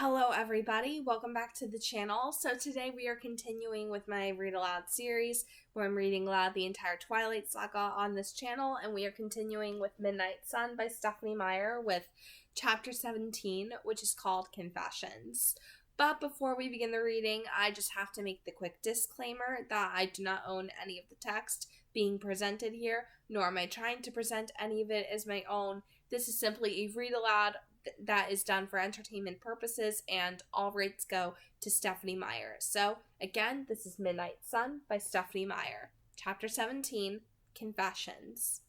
Hello everybody, welcome back to the channel. So today we are continuing with my Read Aloud series where I'm reading aloud the entire Twilight Saga on this channel, and we are continuing with Midnight Sun by Stephenie Meyer with chapter 17, which is called Confessions. But before we begin the reading, I just have to make the quick disclaimer that I do not own any of the text being presented here, nor am I trying to present any of it as my own. This is simply a read aloud that is done for entertainment purposes, and all rights go to Stephenie Meyer. So, again, this is Midnight Sun by Stephenie Meyer. Chapter 17, Confessions.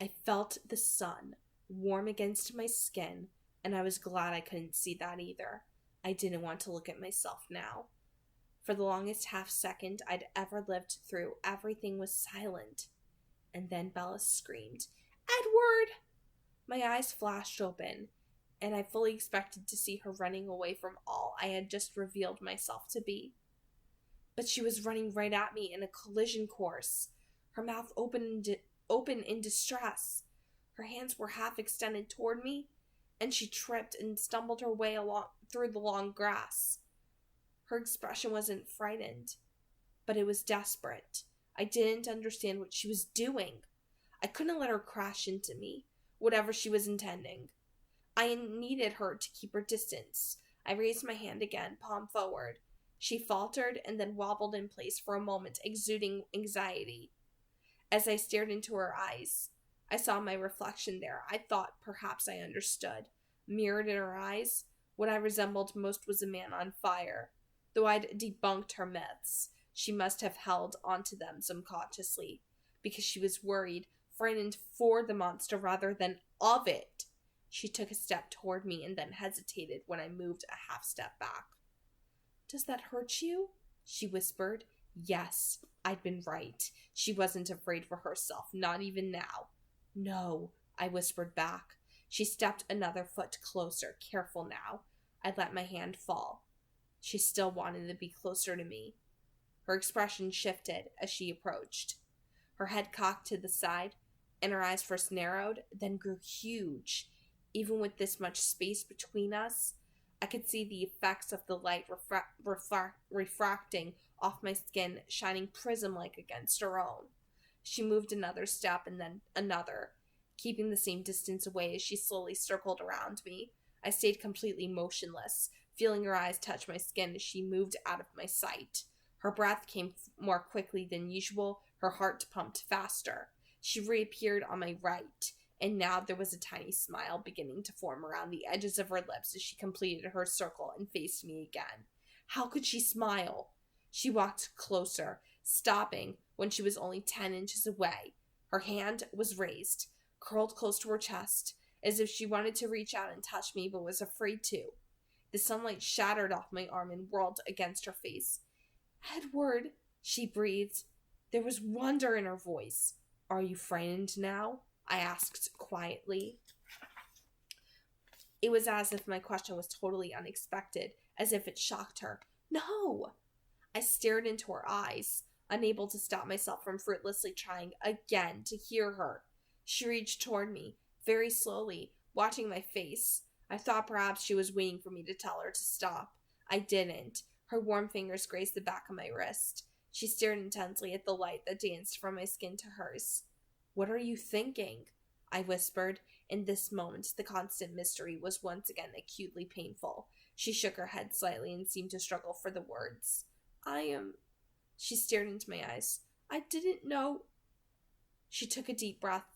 I felt the sun warm against my skin, and I was glad I couldn't see that either. I didn't want to look at myself now. For the longest half second I'd ever lived through, everything was silent. And then Bella screamed, "Edward!" My eyes flashed open, and I fully expected to see her running away from all I had just revealed myself to be. But she was running right at me in a collision course, her mouth open in distress. Her hands were half extended toward me, and she tripped and stumbled her way along through the long grass. Her expression wasn't frightened, but it was desperate. I didn't understand what she was doing. I couldn't let her crash into me, whatever she was intending. I needed her to keep her distance. I raised my hand again, palm forward. She faltered and then wobbled in place for a moment, exuding anxiety. As I stared into her eyes, I saw my reflection there. I thought perhaps I understood. Mirrored in her eyes, what I resembled most was a man on fire. Though I'd debunked her myths, she must have held onto them subconsciously, because she was worried, frightened for the monster rather than of it. She took a step toward me and then hesitated when I moved a half step back. "Does that hurt you?" she whispered. Yes, I'd been right. She wasn't afraid for herself, not even now. "No," I whispered back. She stepped another foot closer, careful now. I let my hand fall. She still wanted to be closer to me. Her expression shifted as she approached. Her head cocked to the side, and her eyes first narrowed, then grew huge. Even with this much space between us, I could see the effects of the light refracting off my skin, shining prism-like against her own. She moved another step and then another, keeping the same distance away as she slowly circled around me. I stayed completely motionless, feeling her eyes touch my skin as she moved out of my sight. Her breath came more quickly than usual, her heart pumped faster. She reappeared on my right, and now there was a tiny smile beginning to form around the edges of her lips as she completed her circle and faced me again. How could she smile? She walked closer, stopping when she was only 10 inches away. Her hand was raised, curled close to her chest, as if she wanted to reach out and touch me but was afraid to. The sunlight shattered off my arm and whirled against her face. "Edward," she breathed. There was wonder in her voice. "Are you frightened now?" I asked quietly. It was as if my question was totally unexpected, as if it shocked her. "No." I stared into her eyes, unable to stop myself from fruitlessly trying again to hear her. She reached toward me, very slowly, watching my face. I thought perhaps she was waiting for me to tell her to stop. I didn't. Her warm fingers grazed the back of my wrist. She stared intensely at the light that danced from my skin to hers. "What are you thinking?" I whispered. In this moment, the constant mystery was once again acutely painful. She shook her head slightly and seemed to struggle for the words. She stared into my eyes. "I didn't know." She took a deep breath.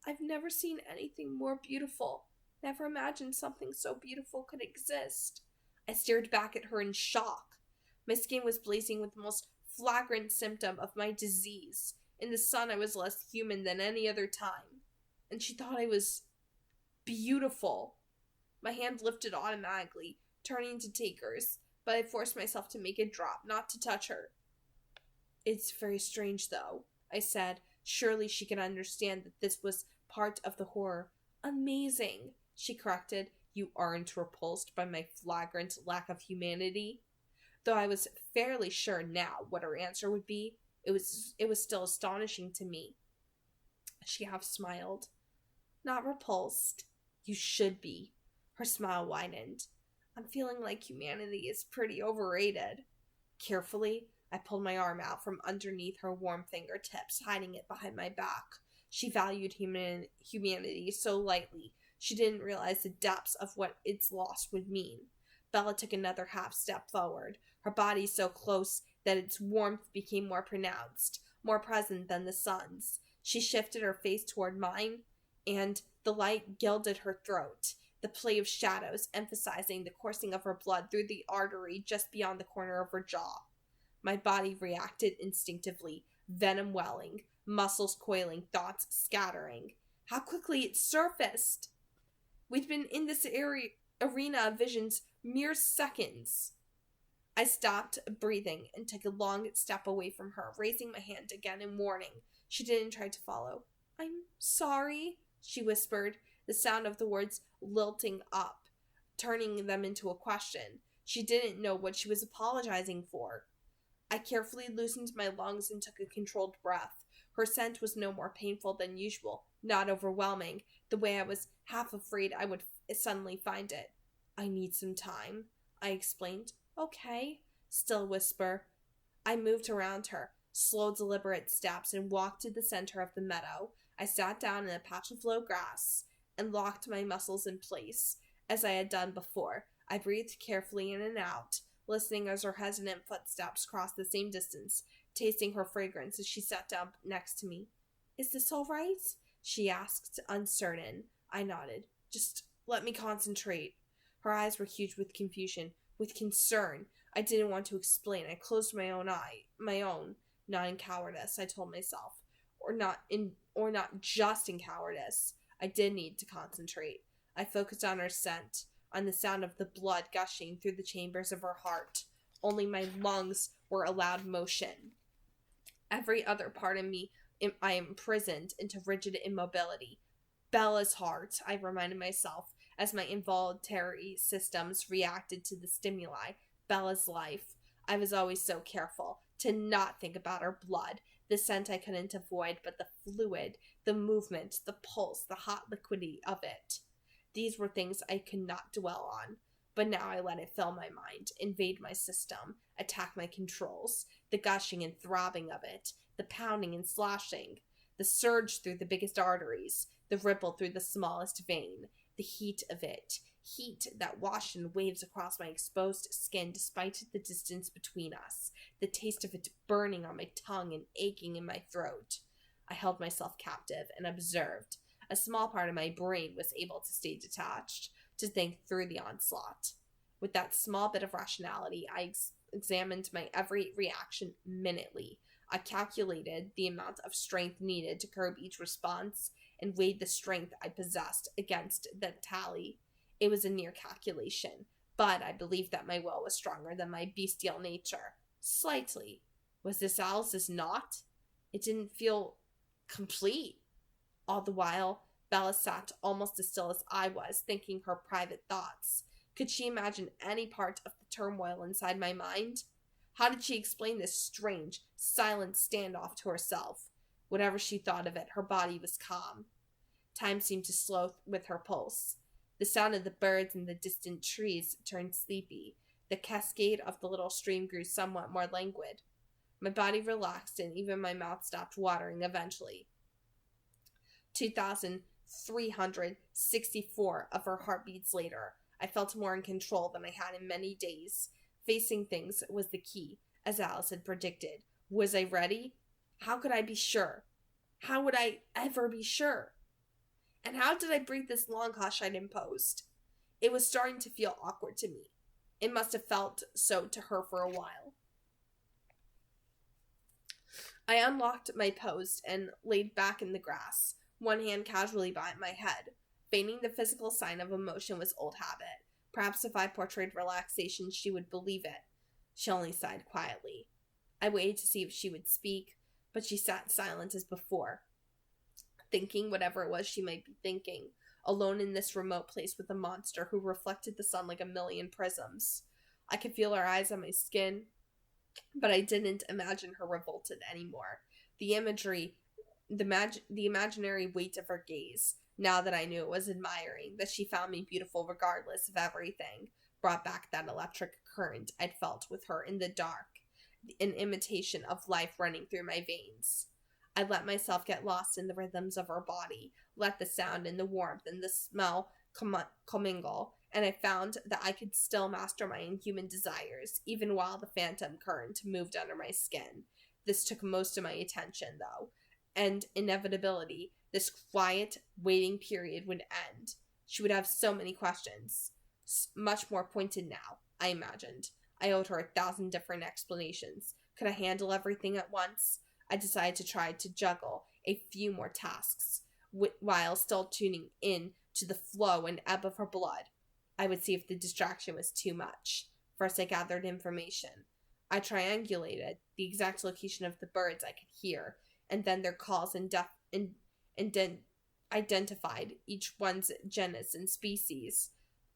"I've never seen anything more beautiful. Never imagined something so beautiful could exist." I stared back at her in shock. My skin was blazing with the most flagrant symptom of my disease. In the sun, I was less human than any other time. And she thought I was beautiful. My hand lifted automatically, turning to take hers, but I forced myself to make it drop, not to touch her. "It's very strange, though," I said. Surely she could understand that this was part of the horror. "Amazing," she corrected. "You aren't repulsed by my flagrant lack of humanity?" Though I was fairly sure now what her answer would be, it was still astonishing to me. She half smiled. "Not repulsed. You should be. Her smile widened. I'm feeling like humanity is pretty overrated. Carefully, I pulled my arm out from underneath her warm fingertips, hiding it behind my back. She valued humanity so lightly, she didn't realize the depths of what its loss would mean. Bella took another half step forward, her body so close that its warmth became more pronounced, more present than the sun's. She shifted her face toward mine, and the light gilded her throat, the play of shadows emphasizing the coursing of her blood through the artery just beyond the corner of her jaw. My body reacted instinctively, venom welling, muscles coiling, thoughts scattering. How quickly it surfaced! We'd been in this arena of visions mere seconds. I stopped breathing and took a long step away from her, raising my hand again in warning. She didn't try to follow. I'm sorry, she whispered, the sound of the words lilting up, turning them into a question. She didn't know what she was apologizing for. I carefully loosened my lungs and took a controlled breath. Her scent was no more painful than usual, not overwhelming, the way I was half afraid I would suddenly find it. I need some time, I explained. Okay, still a whisper. I moved around her, slow, deliberate steps, and walked to the center of the meadow. I sat down in a patch of low grass and locked my muscles in place, as I had done before. I breathed carefully in and out, listening as her hesitant footsteps crossed the same distance, tasting her fragrance as she sat down next to me. Is this all right? She asked, uncertain. I nodded. Just let me concentrate. Her eyes were huge with confusion, with concern. I didn't want to explain. I closed my own, not in cowardice, I told myself, or not just in cowardice. I did need to concentrate. I focused on her scent, on the sound of the blood gushing through the chambers of her heart. Only my lungs were allowed motion. Every other part of me I imprisoned into rigid immobility. Bella's heart, I reminded myself, as my involuntary systems reacted to the stimuli. Bella's life. I was always so careful to not think about her blood, the scent I couldn't avoid, but the fluid, the movement, the pulse, the hot liquidity of it. These were things I could not dwell on, but now I let it fill my mind, invade my system, attack my controls, the gushing and throbbing of it, the pounding and slashing, the surge through the biggest arteries, the ripple through the smallest vein, the heat of it, heat that washed in waves across my exposed skin despite the distance between us, the taste of it burning on my tongue and aching in my throat. I held myself captive and observed. A small part of my brain was able to stay detached, to think through the onslaught. With that small bit of rationality, I examined my every reaction minutely. I calculated the amount of strength needed to curb each response and weighed the strength I possessed against the tally. It was a near calculation, but I believed that my will was stronger than my bestial nature. Slightly. Was this Alice's knot? It didn't feel complete. All the while, Bella sat almost as still as I was, thinking her private thoughts. Could she imagine any part of the turmoil inside my mind? How did she explain this strange, silent standoff to herself? Whatever she thought of it, her body was calm. Time seemed to slow with her pulse. The sound of the birds in the distant trees turned sleepy. The cascade of the little stream grew somewhat more languid. My body relaxed, and even my mouth stopped watering eventually. 2,364 of her heartbeats later, I felt more in control than I had in many days. Facing things was the key, as Alice had predicted. Was I ready? How could I be sure? How would I ever be sure? And how did I breathe this long hush I'd imposed? It was starting to feel awkward to me. It must have felt so to her for a while. I unlocked my post and laid back in the grass, one hand casually by my head. Feigning the physical sign of emotion was old habit. Perhaps if I portrayed relaxation, she would believe it. She only sighed quietly. I waited to see if she would speak, but she sat silent as before, thinking whatever it was she might be thinking, alone in this remote place with a monster who reflected the sun like a million prisms. I could feel her eyes on my skin, but I didn't imagine her revolted anymore. The imagery, the imaginary weight of her gaze, Now that I knew it was admiring, that she found me beautiful regardless of everything, brought back that electric current I'd felt with her in the dark, an imitation of life running through my veins. I let myself get lost in the rhythms of her body, let the sound and the warmth and the smell commingle, and I found that I could still master my inhuman desires, even while the phantom current moved under my skin. This took most of my attention, though, and inevitability, this quiet, waiting period would end. She would have so many questions, much more pointed now, I imagined. I owed her 1,000 different explanations. Could I handle everything at once? I decided to try to juggle a few more tasks, while still tuning in to the flow and ebb of her blood. I would see if the distraction was too much. First, I gathered information. I triangulated the exact location of the birds I could hear, and then their calls and identified each one's genus and species.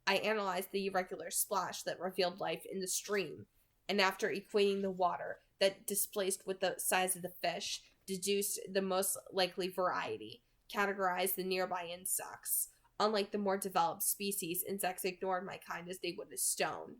I analyzed the irregular splash that revealed life in the stream, and after equating the water that displaced with the size of the fish, deduced the most likely variety, categorized the nearby insects. Unlike the more developed species, insects ignored my kind as they would a stone.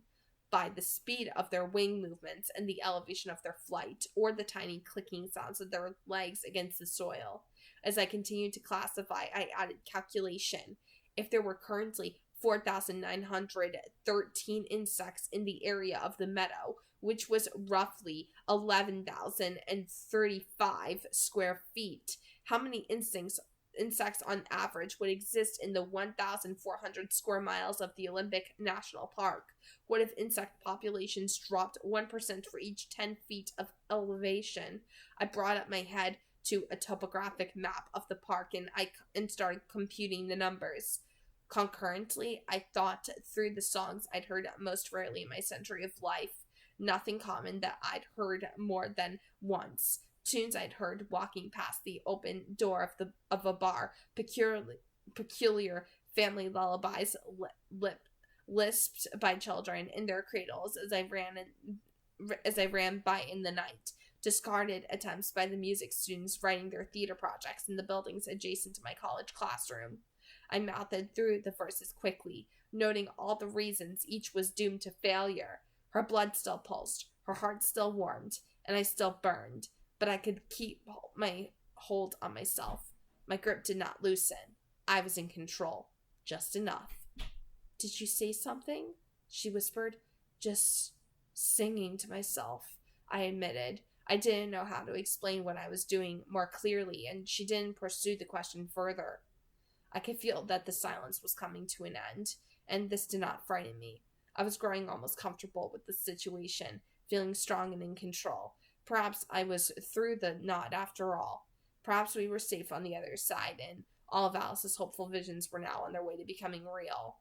By the speed of their wing movements and the elevation of their flight, or the tiny clicking sounds of their legs against the soil. As I continued to classify, I added calculation. If there were currently 4,913 insects in the area of the meadow, which was roughly 11,035 square feet, how many insects on average would exist in the 1,400 square miles of the Olympic National Park? What if insect populations dropped 1% for each 10 feet of elevation? I brought up my head to a topographic map of the park and started computing the numbers. Concurrently, I thought through the songs I'd heard most rarely in my century of life. Nothing common that I'd heard more than once. Tunes I'd heard walking past the open door of a bar, peculiar family lullabies lisped by children in their cradles as I ran by in the night, discarded attempts by the music students writing their theater projects in the buildings adjacent to my college classroom. I mouthed through the verses quickly, noting all the reasons each was doomed to failure. Her blood still pulsed, her heart still warmed, and I still burned. But I could keep my hold on myself. My grip did not loosen. I was in control. Just enough. "Did you say something?" she whispered. "Just singing to myself," I admitted. I didn't know how to explain what I was doing more clearly, and she didn't pursue the question further. I could feel that the silence was coming to an end, and this did not frighten me. I was growing almost comfortable with the situation, feeling strong and in control. Perhaps I was through the knot after all. Perhaps we were safe on the other side, and all of Alice's hopeful visions were now on their way to becoming real.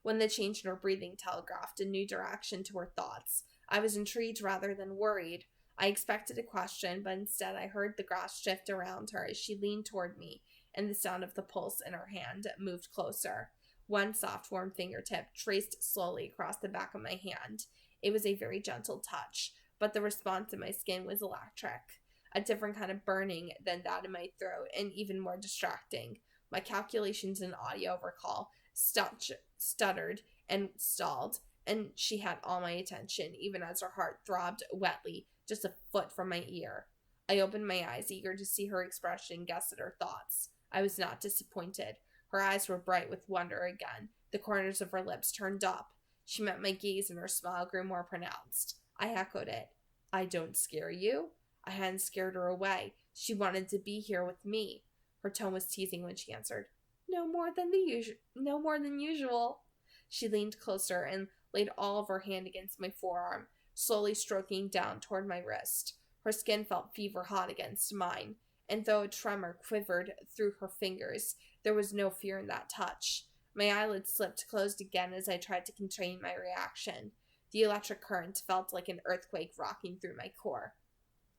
When the change in her breathing telegraphed a new direction to her thoughts, I was intrigued rather than worried. I expected a question, but instead I heard the grass shift around her as she leaned toward me, and the sound of the pulse in her hand moved closer. One soft, warm fingertip traced slowly across the back of my hand. It was a very gentle touch, but the response in my skin was electric, a different kind of burning than that in my throat, and even more distracting. My calculations and audio recall stuttered and stalled, and she had all my attention, even as her heart throbbed wetly just a foot from my ear. I opened my eyes, eager to see her expression and guess at her thoughts. I was not disappointed. Her eyes were bright with wonder again. The corners of her lips turned up. She met my gaze, and her smile grew more pronounced. I echoed it. "I don't scare you?" I hadn't scared her away. She wanted to be here with me. Her tone was teasing when she answered, No more than usual." She leaned closer and laid all of her hand against my forearm, slowly stroking down toward my wrist. Her skin felt fever hot against mine, and though a tremor quivered through her fingers, there was no fear in that touch. My eyelids slipped closed again as I tried to contain my reaction. The electric current felt like an earthquake rocking through my core.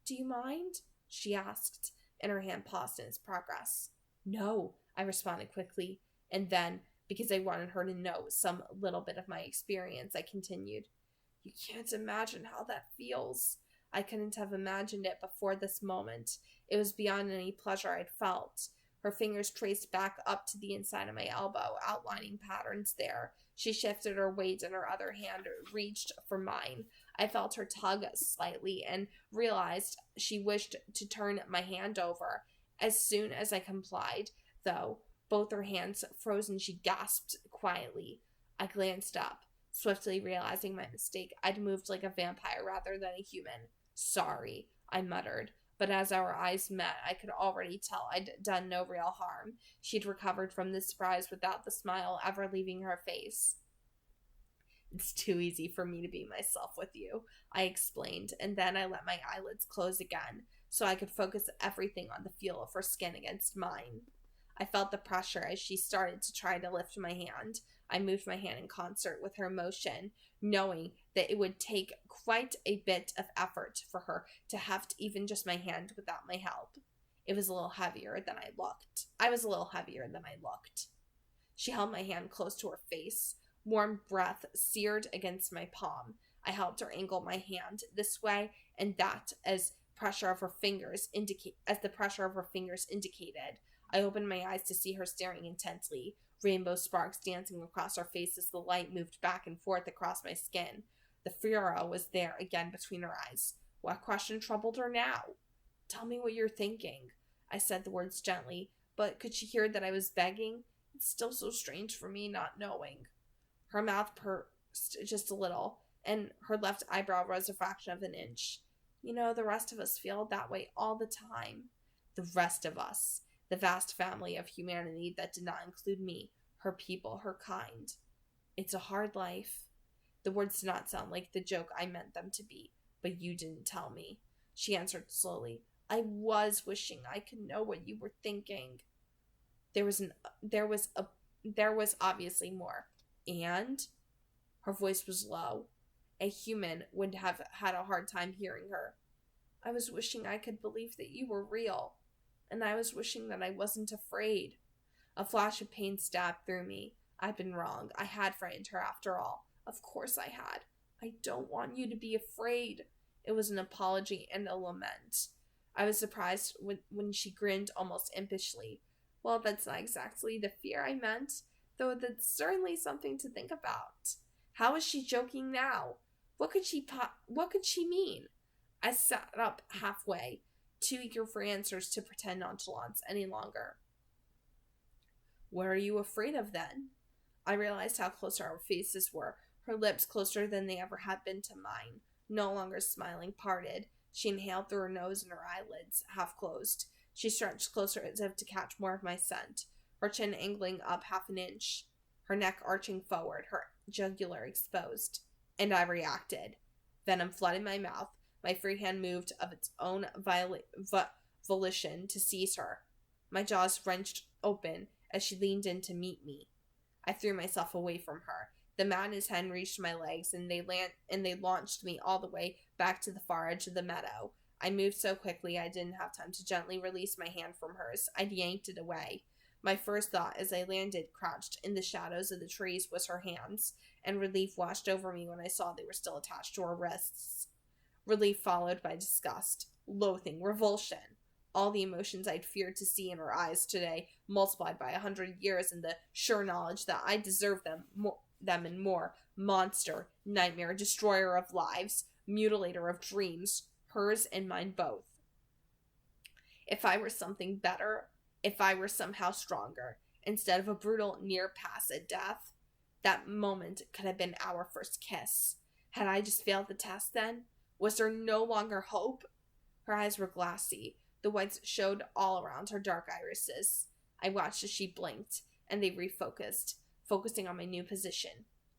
"Do you mind?" she asked, and her hand paused in its progress. "No," I responded quickly, and then, because I wanted her to know some little bit of my experience, I continued. "You can't imagine how that feels. I couldn't have imagined it before this moment. It was beyond any pleasure I'd felt." Her fingers traced back up to the inside of my elbow, outlining patterns there. She shifted her weight and her other hand reached for mine. I felt her tug slightly and realized she wished to turn my hand over. As soon as I complied, though, both her hands froze and she gasped quietly. I glanced up, swiftly realizing my mistake. I'd moved like a vampire rather than a human. Sorry, I muttered. But as our eyes met, I could already tell I'd done no real harm. She'd recovered from the surprise without the smile ever leaving her face. It's too easy for me to be myself with you, I explained, and then I let my eyelids close again, so I could focus everything on the feel of her skin against mine. I felt the pressure as she started to try to lift my hand. I moved my hand in concert with her motion, knowing that it would take quite a bit of effort for her to heft even just my hand without my help. It was a little heavier than I looked. She held my hand close to her face. Warm breath seared against my palm. I helped her angle my hand this way and that as the pressure of her fingers indicated. I opened my eyes to see her staring intently, rainbow sparks dancing across her face as the light moved back and forth across my skin. The furrow was there again between her eyes. What question troubled her now? Tell me what you're thinking. I said the words gently, but could she hear that I was begging? It's still so strange for me not knowing. Her mouth pursed just a little, and her left eyebrow rose a fraction of an inch. You know, the rest of us feel that way all the time. The rest of us. The vast family of humanity that did not include me, her people, her kind. It's a hard life. The words did not sound like the joke I meant them to be, but you didn't tell me. She answered slowly. I was wishing I could know what you were thinking. There was obviously more. And her voice was low. A human would have had a hard time hearing her. I was wishing I could believe that you were real. And I was wishing that I wasn't afraid. A flash of pain stabbed through me. I'd been wrong. I had frightened her after all. Of course I had. I don't want you to be afraid. It was an apology and a lament. I was surprised when she grinned almost impishly. Well, that's not exactly the fear I meant, though that's certainly something to think about. How is she joking now? What could she mean? I sat up halfway, too eager for answers to pretend nonchalance any longer. What are you afraid of then? I realized how close our faces were, her lips closer than they ever had been to mine. No longer smiling, parted. She inhaled through her nose and her eyelids, half closed. She stretched closer as if to catch more of my scent, her chin angling up half an inch, her neck arching forward, her jugular exposed. And I reacted. Venom flooded my mouth. My free hand moved of its own volition to seize her. My jaws wrenched open as she leaned in to meet me. I threw myself away from her. The madness hand reached my legs, and they launched me all the way back to the far edge of the meadow. I moved so quickly I didn't have time to gently release my hand from hers. I yanked it away. My first thought as I landed crouched in the shadows of the trees was her hands, and relief washed over me when I saw they were still attached to her wrists. Relief followed by disgust, loathing, revulsion. All the emotions I'd feared to see in her eyes today, multiplied by 100 years, and the sure knowledge that I deserved them and more. Monster, nightmare, destroyer of lives, mutilator of dreams, hers and mine both. If I were something better, if I were somehow stronger, instead of a brutal near-passive death, that moment could have been our first kiss. Had I just failed the test then? Was there no longer hope? Her eyes were glassy. The whites showed all around her dark irises. I watched as she blinked, and they refocused, focusing on my new position.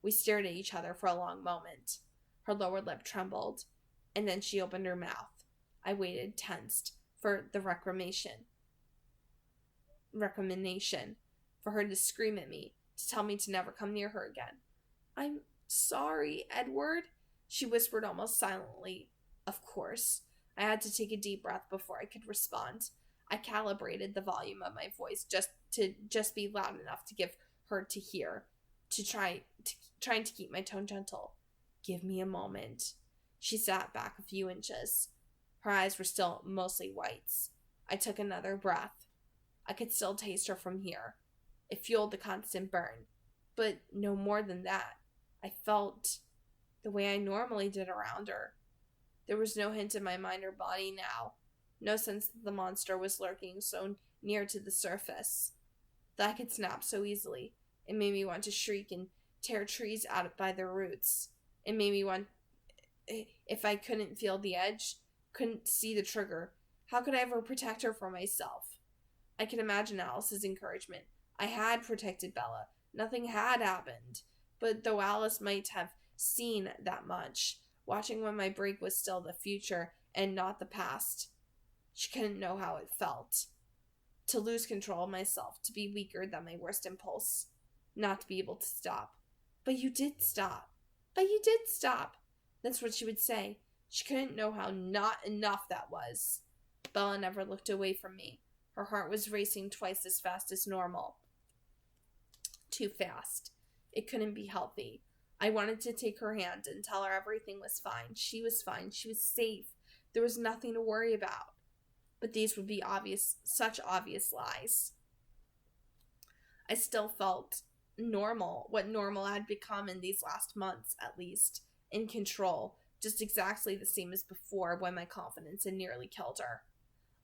We stared at each other for a long moment. Her lower lip trembled, and then she opened her mouth. I waited, tensed, for the recrimination, for her to scream at me, to tell me to never come near her again. I'm sorry, Edward, she whispered almost silently. Of course. I had to take a deep breath before I could respond. I calibrated the volume of my voice just to be loud enough to give her to hear, trying to keep my tone gentle. Give me a moment. She sat back a few inches. Her eyes were still mostly whites. I took another breath. I could still taste her from here. It fueled the constant burn. But no more than that. I felt the way I normally did around her. There was no hint in my mind or body now. No sense that the monster was lurking so near to the surface. That I could snap so easily. It made me want to shriek and tear trees out by their roots. It made me want... If I couldn't feel the edge, couldn't see the trigger, how could I ever protect her from myself? I can imagine Alice's encouragement. I had protected Bella. Nothing had happened. But though Alice might have seen that much, watching when my break was still the future and not the past, she couldn't know how it felt. To lose control of myself, to be weaker than my worst impulse, not to be able to stop. But you did stop. But you did stop. That's what she would say. She couldn't know how not enough that was. Bella never looked away from me. Her heart was racing twice as fast as normal. Too fast. It couldn't be healthy. I wanted to take her hand and tell her everything was fine. She was fine. She was safe. There was nothing to worry about. But these would be such obvious lies. I still felt normal, what normal had become in these last months, at least, in control, just exactly the same as before when my confidence had nearly killed her.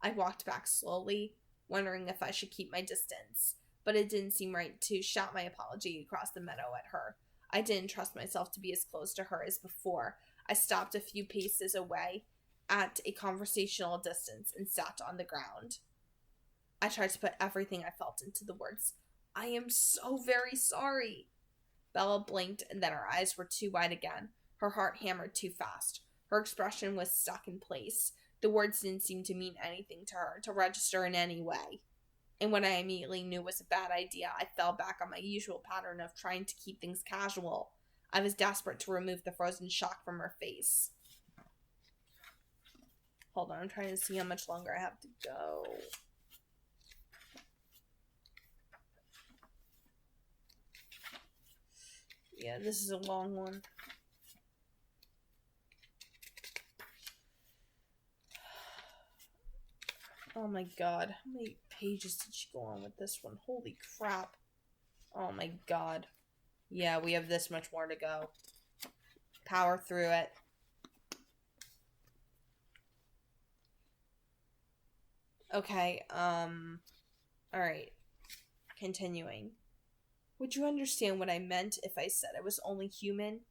I walked back slowly, wondering if I should keep my distance, but it didn't seem right to shout my apology across the meadow at her. I didn't trust myself to be as close to her as before. I stopped a few paces away at a conversational distance and sat on the ground. I tried to put everything I felt into the words. I am so very sorry. Bella blinked and then her eyes were too wide again. Her heart hammered too fast. Her expression was stuck in place. The words didn't seem to mean anything to her, to register in any way. And what I immediately knew was a bad idea, I fell back on my usual pattern of trying to keep things casual. I was desperate to remove the frozen shock from her face. Hold on, I'm trying to see how much longer I have to go. Yeah, this is a long one. Oh my god, how many pages did she go on with this one? Holy crap. Oh my god. Yeah, we have this much more to go. Power through it. Okay, alright. Continuing. Would you understand what I meant if I said I was only human?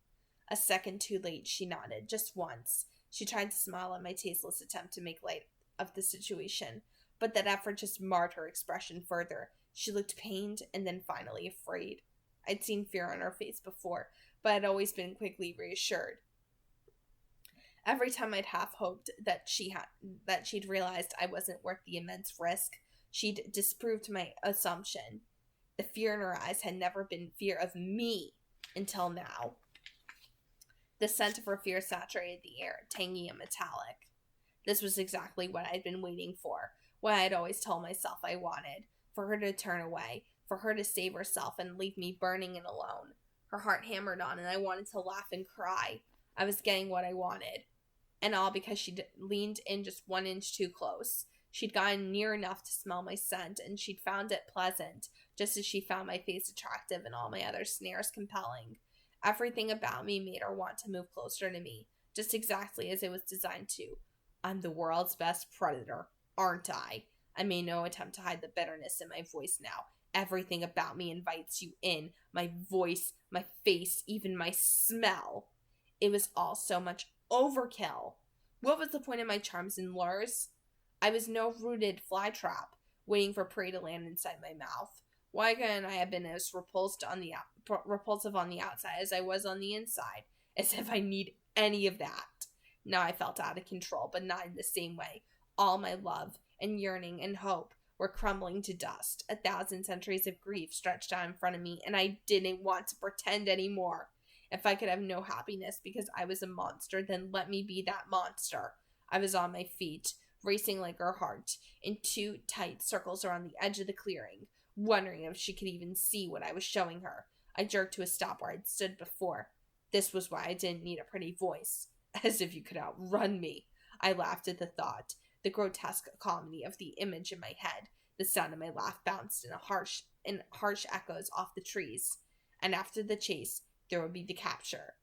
A second too late, she nodded, just once. She tried to smile at my tasteless attempt to make light of the situation, but that effort just marred her expression further. She looked pained and then finally afraid. I'd seen fear on her face before, but I'd always been quickly reassured. Every time I'd half hoped that she'd realized I wasn't worth the immense risk, she'd disproved my assumption. The fear in her eyes had never been fear of me until now. The scent of her fear saturated the air, tangy and metallic. This was exactly what I'd been waiting for, what I'd always told myself I wanted, for her to turn away, for her to save herself and leave me burning and alone. Her heart hammered on, and I wanted to laugh and cry. I was getting what I wanted. And all because she'd leaned in just 1 inch too close. She'd gotten near enough to smell my scent, and she'd found it pleasant, just as she found my face attractive and all my other snares compelling. Everything about me made her want to move closer to me, just exactly as it was designed to. I'm the world's best predator, aren't I? I made no attempt to hide the bitterness in my voice now. Everything about me invites you in. My voice, my face, even my smell. It was all so much overkill. What was the point of my charms and lures? I was no rooted flytrap, waiting for prey to land inside my mouth. Why couldn't I have been as repulsive on the outside as I was on the inside? As if I need any of that. Now I felt out of control, but not in the same way. All my love and yearning and hope were crumbling to dust. 1,000 centuries of grief stretched out in front of me, and I didn't want to pretend anymore. If I could have no happiness because I was a monster, then let me be that monster. I was on my feet, racing like her heart, in 2 tight circles around the edge of the clearing, wondering if she could even see what I was showing her. I jerked to a stop where I'd stood before. This was why I didn't need a pretty voice. As if you could outrun me. I laughed at the thought, the grotesque comedy of the image in my head. The sound of my laugh bounced in harsh echoes off the trees. And after the chase, there would be the capture.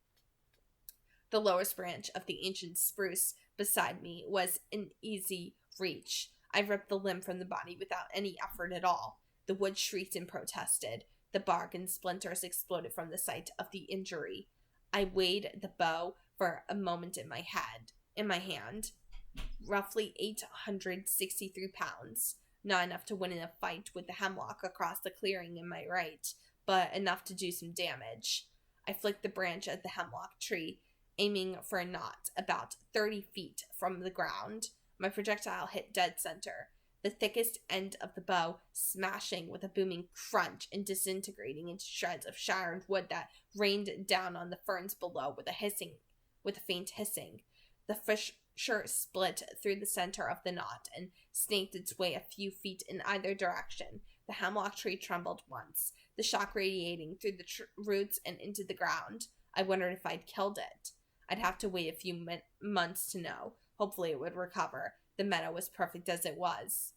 The lowest branch of the ancient spruce beside me was in easy reach. I ripped the limb from the body without any effort at all. The wood shrieked and protested. The bark and splinters exploded from the site of the injury. I weighed the bow for a moment in my hand. Roughly 863 pounds. Not enough to win in a fight with the hemlock across the clearing in my right, but enough to do some damage. I flicked the branch at the hemlock tree, aiming for a knot about 30 feet from the ground. My projectile hit dead center, the thickest end of the bow smashing with a booming crunch and disintegrating into shreds of shattered wood that rained down on the ferns below with a faint hissing. The fissure split through the center of the knot and snaked its way a few feet in either direction. The hemlock tree trembled once, the shock radiating through the roots and into the ground. I wondered if I'd killed it. I'd have to wait a few months to know. Hopefully it would recover. The meadow was perfect as it was.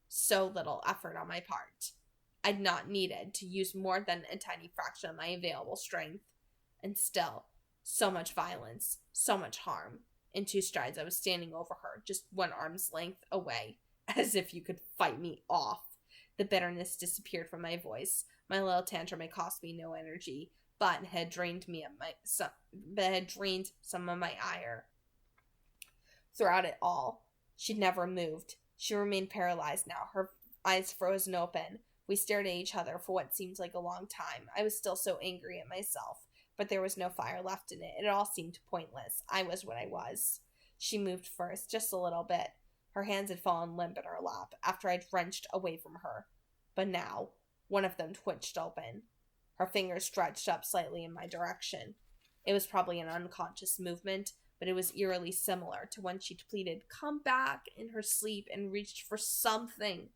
So little effort on my part. I'd not needed to use more than a tiny fraction of my available strength. And still, so much violence, so much harm. In 2 strides, I was standing over her, just 1 arm's length away, as if you could fight me off. The bitterness disappeared from my voice. My little tantrum had cost me no energy, but had drained some of my ire. Throughout it all, she'd never moved. She remained paralyzed now, her eyes frozen open. We stared at each other for what seemed like a long time. I was still so angry at myself, but there was no fire left in it. It all seemed pointless. I was what I was. She moved first, just a little bit. Her hands had fallen limp in her lap after I'd wrenched away from her. But now, one of them twitched open. Her fingers stretched up slightly in my direction. It was probably an unconscious movement, but it was eerily similar to when she'd pleaded, "Come back," in her sleep and reached for something.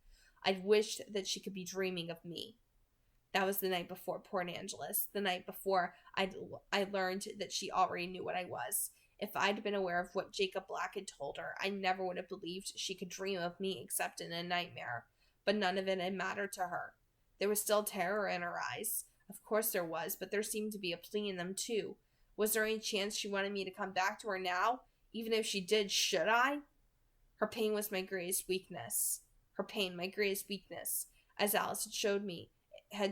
I'd wished that she could be dreaming of me. That was the night before Port Angeles, the night before I learned that she already knew what I was. If I'd been aware of what Jacob Black had told her, I never would have believed she could dream of me except in a nightmare. But none of it had mattered to her. There was still terror in her eyes. Of course there was, but there seemed to be a plea in them too. Was there any chance she wanted me to come back to her now? Even if she did, should I? Her pain was my greatest weakness. My greatest weakness, as Alice had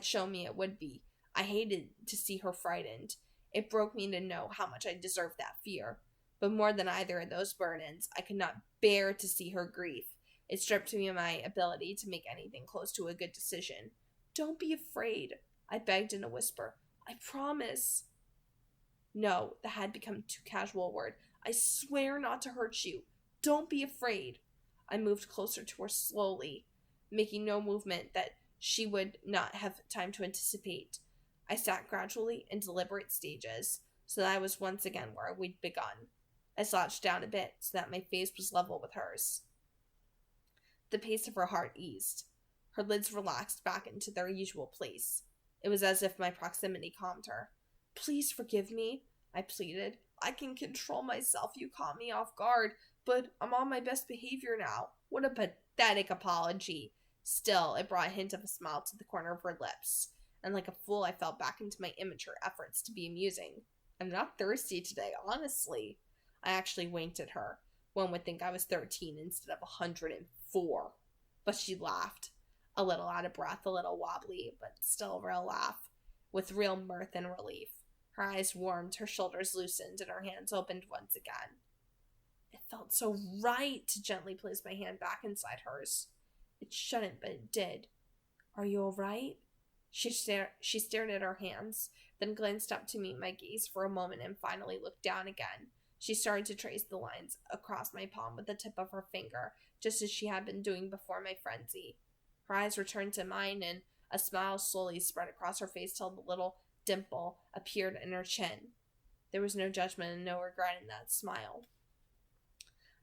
shown me it would be. I hated to see her frightened. It broke me to know how much I deserved that fear. But more than either of those burdens, I could not bear to see her grief. It stripped me of my ability to make anything close to a good decision. "Don't be afraid," I begged in a whisper. "I promise." No, that had become too casual a word. "I swear not to hurt you. Don't be afraid." I moved closer to her slowly, making no movement that she would not have time to anticipate. I sat gradually in deliberate stages, so that I was once again where we'd begun. I slouched down a bit so that my face was level with hers. The pace of her heart eased. Her lids relaxed back into their usual place. It was as if my proximity calmed her. "Please forgive me," I pleaded. "I can control myself. You caught me off guard, but I'm on my best behavior now." What a pathetic apology. Still, it brought a hint of a smile to the corner of her lips, and like a fool I fell back into my immature efforts to be amusing. "I'm not thirsty today, honestly." I actually winked at her. One would think I was 13 instead of 104. But she laughed. A little out of breath, a little wobbly, but still a real laugh, with real mirth and relief. Her eyes warmed, her shoulders loosened, and her hands opened once again. It felt so right to gently place my hand back inside hers. It shouldn't, but it did. "Are you all right?" She stared at her hands, then glanced up to meet my gaze for a moment and finally looked down again. She started to trace the lines across my palm with the tip of her finger, just as she had been doing before my frenzy. Her eyes returned to mine, and a smile slowly spread across her face till the little dimple appeared in her chin. There was no judgment and no regret in that smile.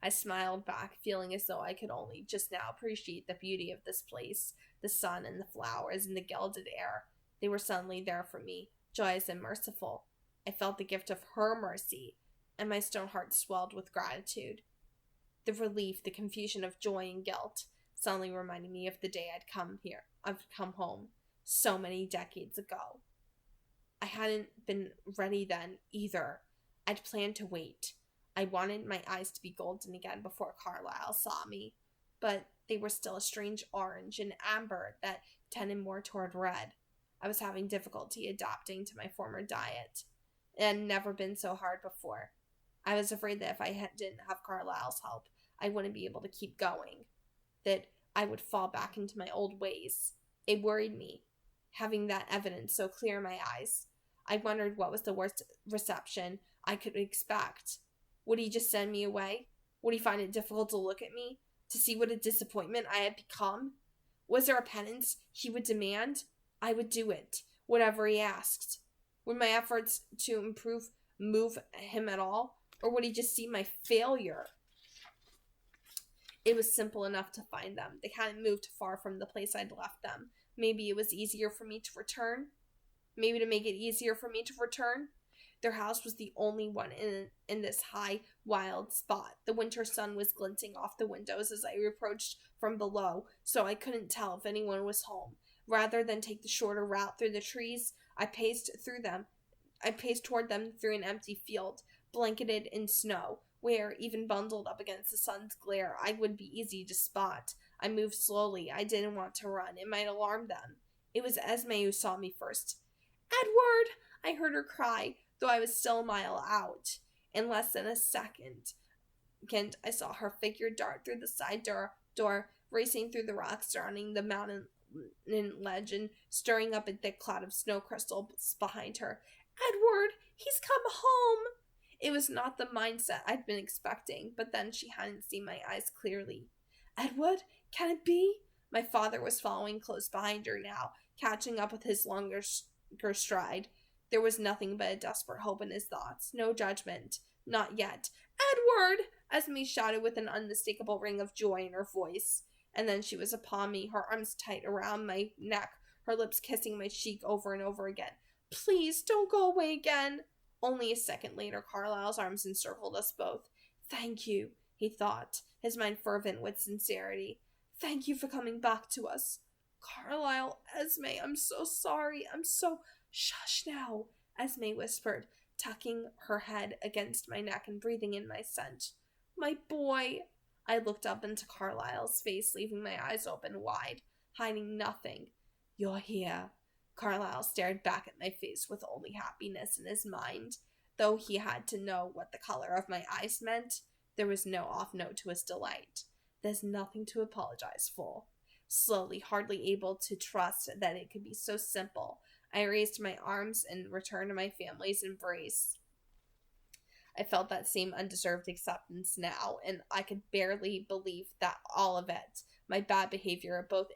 I smiled back, feeling as though I could only just now appreciate the beauty of this place, the sun and the flowers and the gilded air. They were suddenly there for me, joyous and merciful. I felt the gift of her mercy, and my stone heart swelled with gratitude. The relief, the confusion of joy and guilt, suddenly reminding me of the day I've come home so many decades ago. I hadn't been ready then either. I'd planned to wait. I wanted my eyes to be golden again before Carlisle saw me, but they were still a strange orange and amber that tended more toward red. I was having difficulty adapting to my former diet. It had never been so hard before. I was afraid that if I didn't have Carlisle's help, I wouldn't be able to keep going, that I would fall back into my old ways. It worried me, having that evidence so clear in my eyes. I wondered what was the worst reception I could expect. Would he just send me away? Would he find it difficult to look at me, to see what a disappointment I had become? Was there a penance he would demand? I would do it, whatever he asked. Would my efforts to improve move him at all, or would he just see my failure? It was simple enough to find them. They hadn't moved far from the place I'd left them. Maybe it was easier for me to return. Maybe to make it easier for me to return. Their house was the only one in this high, wild spot. The winter sun was glinting off the windows as I approached from below, so I couldn't tell if anyone was home. Rather than take the shorter route through the trees, I paced toward them through an empty field, blanketed in snow, where, even bundled up against the sun's glare, I would be easy to spot. I moved slowly. I didn't want to run. It might alarm them. It was Esme who saw me first. "Edward!" I heard her cry, though I was still a mile out. In less than a second, I saw her figure dart through the side door, racing through the rocks surrounding the mountain ledge and stirring up a thick cloud of snow crystals behind her. "Edward! He's come home!" It was not the mindset I'd been expecting, but then she hadn't seen my eyes clearly. "Edward, can it be?" My father was following close behind her now, catching up with his longer stride. There was nothing but a desperate hope in his thoughts. No judgment. Not yet. "Edward!" Esme shouted with an unmistakable ring of joy in her voice. And then she was upon me, her arms tight around my neck, her lips kissing my cheek over and over again. "Please, don't go away again." Only a second later, Carlisle's arms encircled us both. "Thank you," he thought, his mind fervent with sincerity. "Thank you for coming back to us." "Carlisle, Esme, I'm so sorry. I'm so—" "Shush now," Esme whispered, tucking her head against my neck and breathing in my scent. "My boy." I looked up into Carlisle's face, leaving my eyes open wide, hiding nothing. "You're here." Carlisle stared back at my face with only happiness in his mind. Though he had to know what the color of my eyes meant, there was no off note to his delight. "There's nothing to apologize for." Slowly, hardly able to trust that it could be so simple, I raised my arms and returned to my family's embrace. I felt that same undeserved acceptance now, and I could barely believe that all of it, my bad behavior, both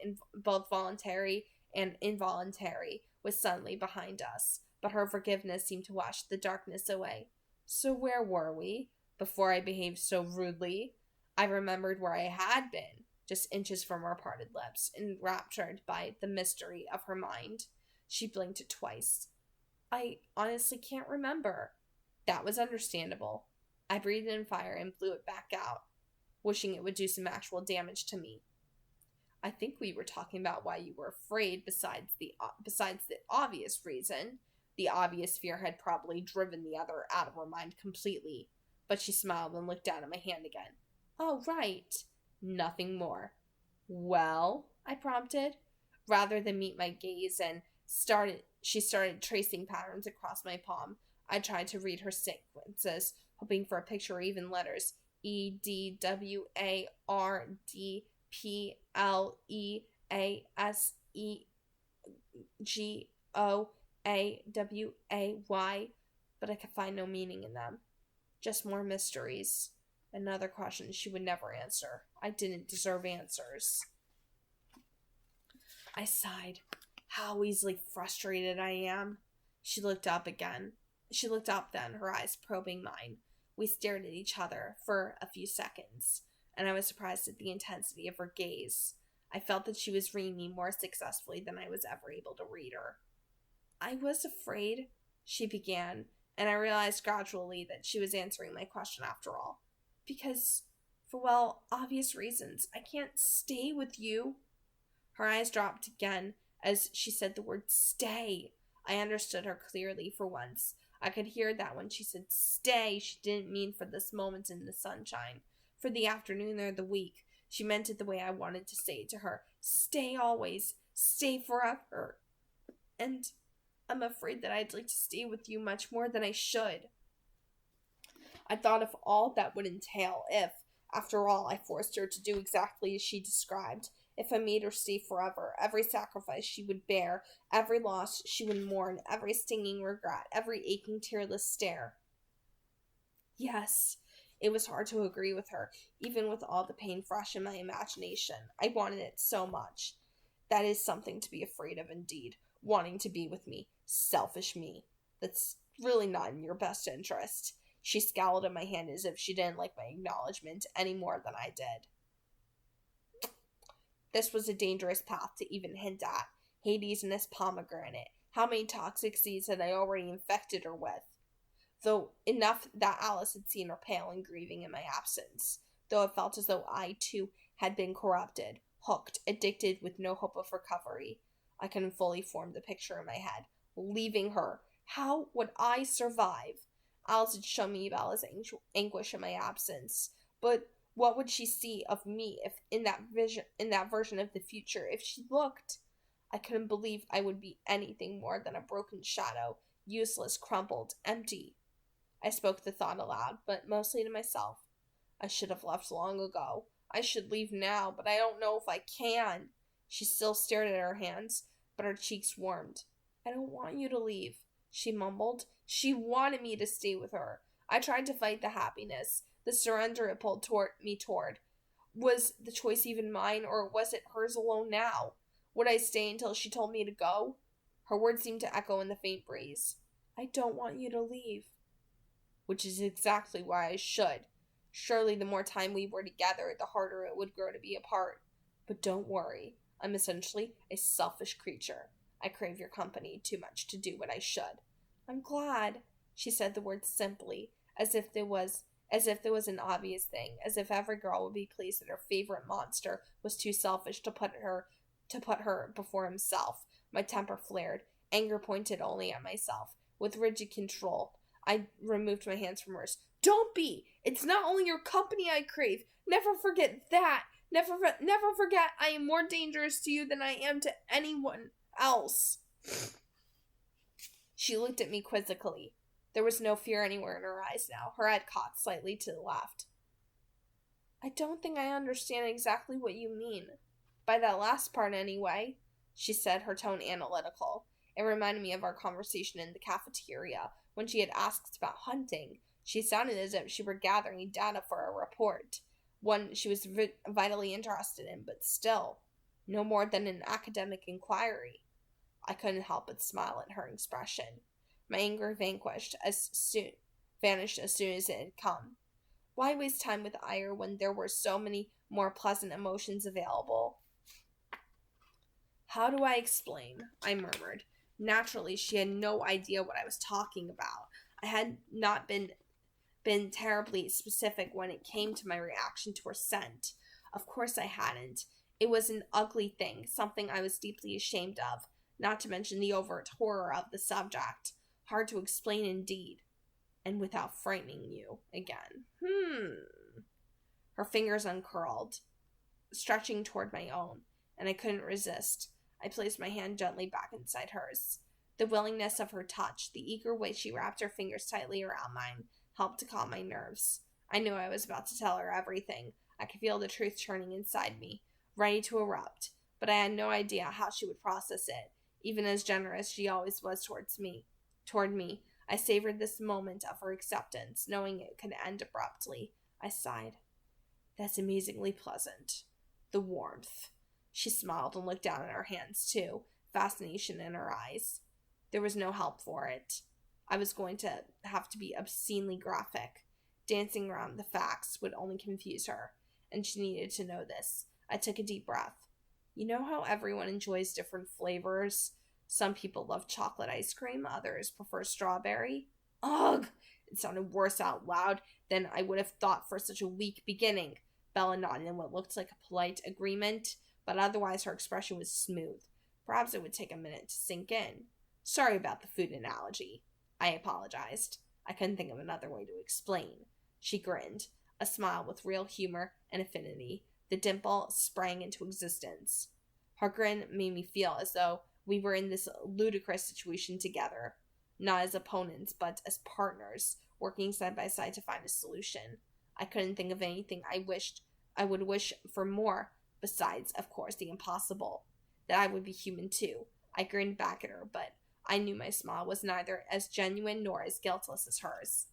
voluntary and involuntary, was suddenly behind us. But her forgiveness seemed to wash the darkness away. So where were we, before I behaved so rudely? I remembered where I had been, just inches from our parted lips, enraptured by the mystery of her mind. She blinked twice. "I honestly can't remember." That was understandable. I breathed in fire and blew it back out, wishing it would do some actual damage to me. "I think we were talking about why you were afraid besides the obvious reason." The obvious fear had probably driven the other out of her mind completely, but she smiled and looked down at my hand again. "Oh, right." Nothing more. "Well?" I prompted. Rather than meet my gaze she started tracing patterns across my palm. I tried to read her sequences, hoping for a picture or even letters. EDWARDPLESEGOAWAY, but I could find no meaning in them. Just more mysteries. Another question she would never answer. I didn't deserve answers. I sighed. How easily frustrated I am. She looked up then, her eyes probing mine. We stared at each other for a few seconds, and I was surprised at the intensity of her gaze. I felt that she was reading me more successfully than I was ever able to read her. "I was afraid," she began, and I realized gradually that she was answering my question after all. "Because For, well, obvious reasons. I can't stay with you. Her eyes dropped again as she said the word stay. I understood her clearly for once. I could hear that when she said stay, she didn't mean for this moment in the sunshine, for the afternoon or the week. She meant it the way I wanted to say it to her. Stay always. Stay forever. And I'm afraid that I'd like to stay with you much more than I should. I thought of all that would entail if, after all, I forced her to do exactly as she described. If I made her stay forever, every sacrifice she would bear, every loss she would mourn, every stinging regret, every aching tearless stare. Yes, it was hard to agree with her, even with all the pain fresh in my imagination. I wanted it so much. That is something to be afraid of indeed, wanting to be with me, selfish me. That's really not in your best interest. She scowled at my hand as if she didn't like my acknowledgement any more than I did. This was a dangerous path to even hint at. Hades and his pomegranate. How many toxic seeds had I already infected her with? Though enough that Alice had seen her pale and grieving in my absence. Though it felt as though I, too, had been corrupted, hooked, addicted with no hope of recovery. I couldn't fully form the picture in my head. Leaving her. How would I survive? Alice had shown me Bella's anguish in my absence. But what would she see of me if in that version of the future, if she looked? I couldn't believe I would be anything more than a broken shadow, useless, crumpled, empty. I spoke the thought aloud, but mostly to myself. I should have left long ago. I should leave now, but I don't know if I can. She still stared at her hands, but her cheeks warmed. I don't want you to leave, she mumbled. She wanted me to stay with her. I tried to fight the happiness, the surrender it pulled me toward. Was the choice even mine, or was it hers alone now? Would I stay until she told me to go? Her words seemed to echo in the faint breeze. I don't want you to leave. Which is exactly why I should. Surely the more time we were together, the harder it would grow to be apart. But don't worry. I'm essentially a selfish creature. I crave your company too much to do what I should. I'm glad. She said the words simply, as if there was an obvious thing, as if every girl would be pleased that her favorite monster was too selfish to put her before himself. My temper flared, anger pointed only at myself. With rigid control, I removed my hands from hers. Don't be! It's not only your company I crave. Never forget that. Never forget I am more dangerous to you than I am to anyone else. She looked at me quizzically. There was no fear anywhere in her eyes now. Her head cocked slightly to the left. I don't think I understand exactly what you mean. By that last part, anyway, she said, her tone analytical. It reminded me of our conversation in the cafeteria when she had asked about hunting. She sounded as if she were gathering data for a report, one she was vitally interested in, but still, no more than an academic inquiry. I couldn't help but smile at her expression. My anger vanished as soon as it had come. Why waste time with ire when there were so many more pleasant emotions available? How do I explain? I murmured. Naturally, she had no idea what I was talking about. I had not been terribly specific when it came to my reaction to her scent. Of course I hadn't. It was an ugly thing, something I was deeply ashamed of, not to mention the overt horror of the subject. Hard to explain indeed. And without frightening you again. Her fingers uncurled, stretching toward my own, and I couldn't resist. I placed my hand gently back inside hers. The willingness of her touch, the eager way she wrapped her fingers tightly around mine, helped to calm my nerves. I knew I was about to tell her everything. I could feel the truth churning inside me, ready to erupt, but I had no idea how she would process it, even as generous she always was toward me. I savored this moment of her acceptance, knowing it could end abruptly. I sighed. That's amazingly pleasant. The warmth. She smiled and looked down at her hands, too, fascination in her eyes. There was no help for it. I was going to have to be obscenely graphic. Dancing around the facts would only confuse her, and she needed to know this. I took a deep breath. You know how everyone enjoys different flavors? Some people love chocolate ice cream, others prefer strawberry. Ugh! It sounded worse out loud than I would have thought for such a weak beginning. Bella nodded in what looked like a polite agreement, but otherwise her expression was smooth. Perhaps it would take a minute to sink in. Sorry about the food analogy. I apologized. I couldn't think of another way to explain. She grinned, a smile with real humor and affinity. The dimple sprang into existence. Her grin made me feel as though we were in this ludicrous situation together, not as opponents, but as partners, working side by side to find a solution. I couldn't think of anything I would wish for more, besides, of course, the impossible. That I would be human too. I grinned back at her, but I knew my smile was neither as genuine nor as guiltless as hers.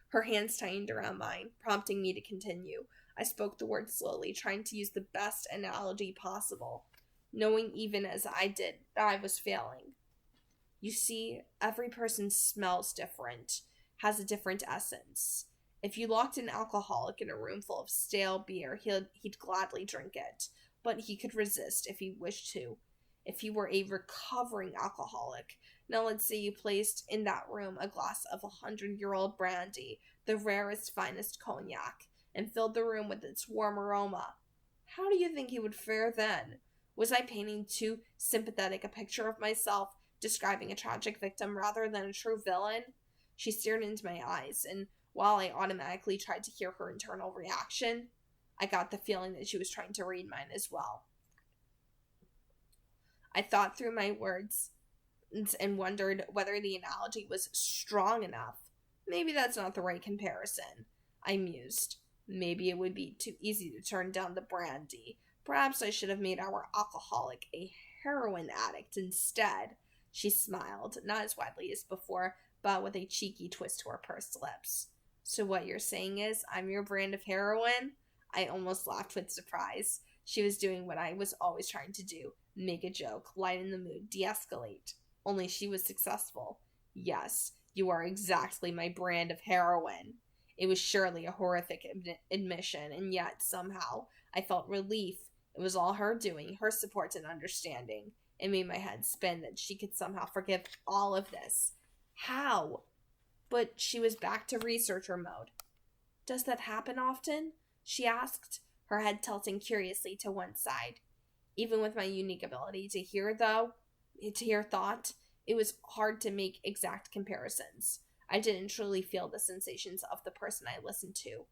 Her hands tightened around mine, prompting me to continue. I spoke the words slowly, trying to use the best analogy possible, knowing even as I did that I was failing. You see, every person smells different, has a different essence. If you locked an alcoholic in a room full of stale beer, he'd gladly drink it, but he could resist if he wished to. If he were a recovering alcoholic, now let's say you placed in that room a glass of 100-year-old brandy, the rarest, finest cognac, and filled the room with its warm aroma. How do you think he would fare then? Was I painting too sympathetic a picture of myself, describing a tragic victim rather than a true villain? She stared into my eyes, and while I automatically tried to hear her internal reaction, I got the feeling that she was trying to read mine as well. I thought through my words and wondered whether the analogy was strong enough. Maybe that's not the right comparison, I mused. Maybe it would be too easy to turn down the brandy. Perhaps I should have made our alcoholic a heroin addict instead. She smiled, not as widely as before, but with a cheeky twist to her pursed lips. So what you're saying is, I'm your brand of heroin? I almost laughed with surprise. She was doing what I was always trying to do. Make a joke, lighten the mood, de-escalate. Only she was successful. Yes, you are exactly my brand of heroin. It was surely a horrific admission, and yet, somehow, I felt relief. It was all her doing, her support and understanding. It made my head spin that she could somehow forgive all of this. How? But she was back to researcher mode. Does that happen often? She asked, her head tilting curiously to one side. Even with my unique ability to hear thought, it was hard to make exact comparisons. I didn't truly feel the sensations of the person I listened to.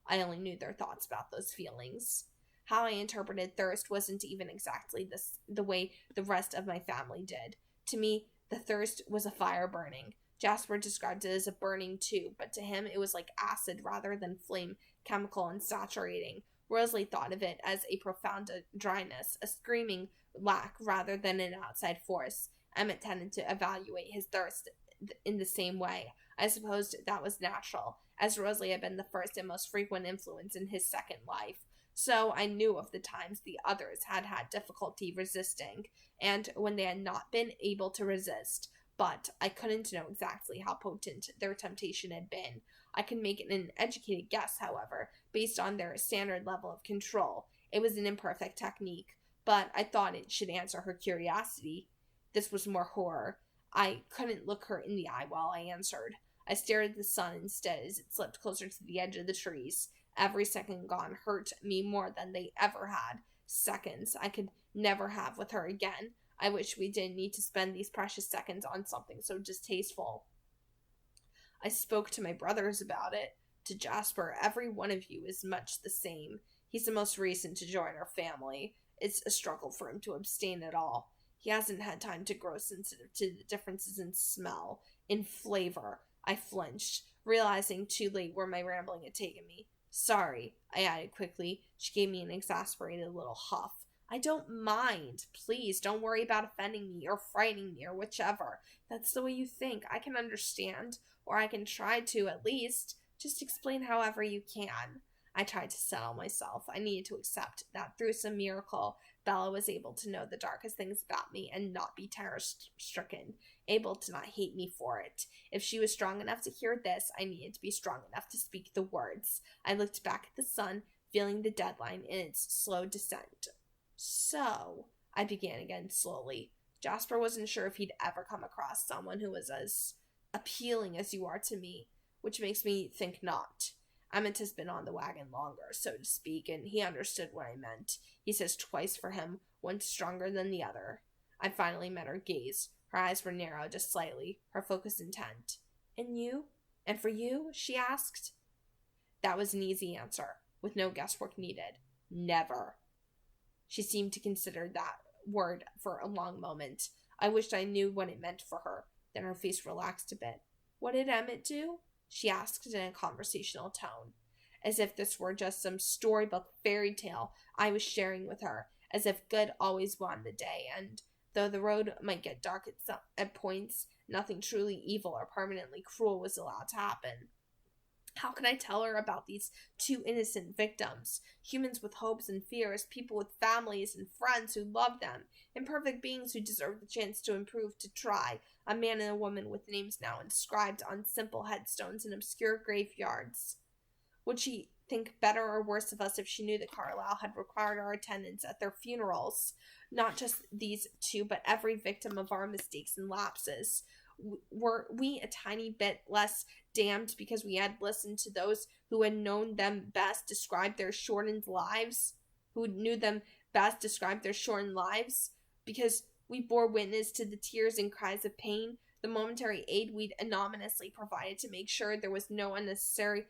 I only knew their thoughts about those feelings. How I interpreted thirst wasn't even exactly the way the rest of my family did. To me, the thirst was a fire burning. Jasper described it as a burning too, but to him it was like acid rather than flame, chemical and saturating. Rosalie thought of it as a profound dryness, a screaming lack rather than an outside force. Emmett tended to evaluate his thirst in the same way. I supposed that was natural, as Rosalie had been the first and most frequent influence in his second life. So I knew of the times the others had had difficulty resisting, and when they had not been able to resist. But I couldn't know exactly how potent their temptation had been. I could make an educated guess, however, based on their standard level of control. It was an imperfect technique, but I thought it should answer her curiosity. This was more horror. I couldn't look her in the eye while I answered. I stared at the sun instead as it slipped closer to the edge of the trees. Every second gone hurt me more than they ever had. Seconds I could never have with her again. I wish we didn't need to spend these precious seconds on something so distasteful. I spoke to my brothers about it. To Jasper, every one of you is much the same. He's the most recent to join our family. It's a struggle for him to abstain at all. He hasn't had time to grow sensitive to the differences in smell, in flavor. I flinched, realizing too late where my rambling had taken me. Sorry, I added quickly. She gave me an exasperated little huff. I don't mind. Please, don't worry about offending me or frightening me or whichever. That's the way you think. I can understand, or I can try to at least. Just explain however you can. I tried to settle myself. I needed to accept that through some miracle, Bella was able to know the darkest things about me and not be terror-stricken, able to not hate me for it. If she was strong enough to hear this, I needed to be strong enough to speak the words. I looked back at the sun, feeling the deadline in its slow descent. So, I began again slowly. Jasper wasn't sure if he'd ever come across someone who was as appealing as you are to me, which makes me think not. Emmett has been on the wagon longer, so to speak, and he understood what I meant. He says twice for him, one stronger than the other. I finally met her gaze. Her eyes were narrow just slightly, her focus intent. And you? And for you? She asked. That was an easy answer, with no guesswork needed. Never. She seemed to consider that word for a long moment. I wished I knew what it meant for her. Then her face relaxed a bit. What did Emmett do? She asked in a conversational tone, as if this were just some storybook fairy tale I was sharing with her, as if good always won the day, and though the road might get dark at points, nothing truly evil or permanently cruel was allowed to happen. How could I tell her about these two innocent victims? Humans with hopes and fears, people with families and friends who loved them, imperfect beings who deserved the chance to improve, to try, a man and a woman with names now inscribed on simple headstones in obscure graveyards. Would she think better or worse of us if she knew that Carlisle had required our attendance at their funerals? Not just these two, but every victim of our mistakes and lapses. Were we a tiny bit less damned because we had listened to those who had known them best describe their shortened lives? Because we bore witness to the tears and cries of pain, the momentary aid we'd anonymously provided to make sure there was no unnecessary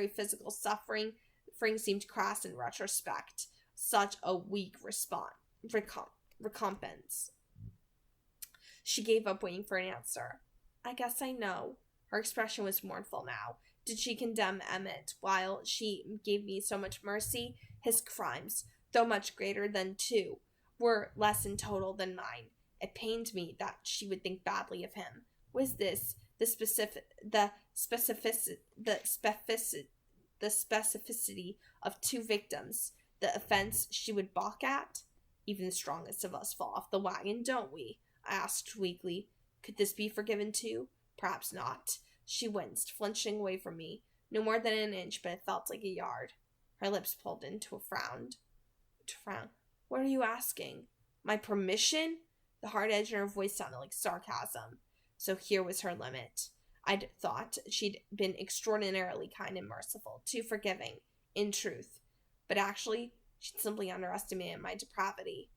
physical suffering. Seemed crass in retrospect. Such a weak recompense. She gave up waiting for an answer. I guess I know. Her expression was mournful now. Did she condemn Emmett while she gave me so much mercy? His crimes, though much greater than two, were less in total than mine. It pained me that she would think badly of him. Was this the specificity of two victims, the offense she would balk at? Even the strongest of us fall off the wagon, don't we? I asked weakly. Could this be forgiven too? Perhaps not. She winced, flinching away from me. No more than an inch, but it felt like a yard. Her lips pulled into a frown. What are you asking? My permission? The hard edge in her voice sounded like sarcasm. So here was her limit. I'd thought she'd been extraordinarily kind and merciful, too forgiving, in truth. But actually, she'd simply underestimated my depravity.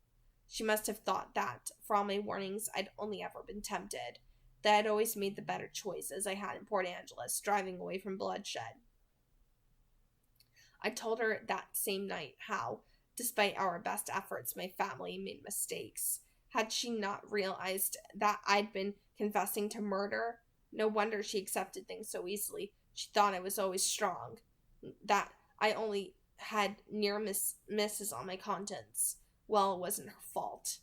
She must have thought that, for all my warnings, I'd only ever been tempted, that I'd always made the better choice, as I had in Port Angeles, driving away from bloodshed. I told her that same night how, despite our best efforts, my family made mistakes. Had she not realized that I'd been confessing to murder? No wonder she accepted things so easily. She thought I was always strong, that I only had near misses on my conscience. Well, it wasn't her fault.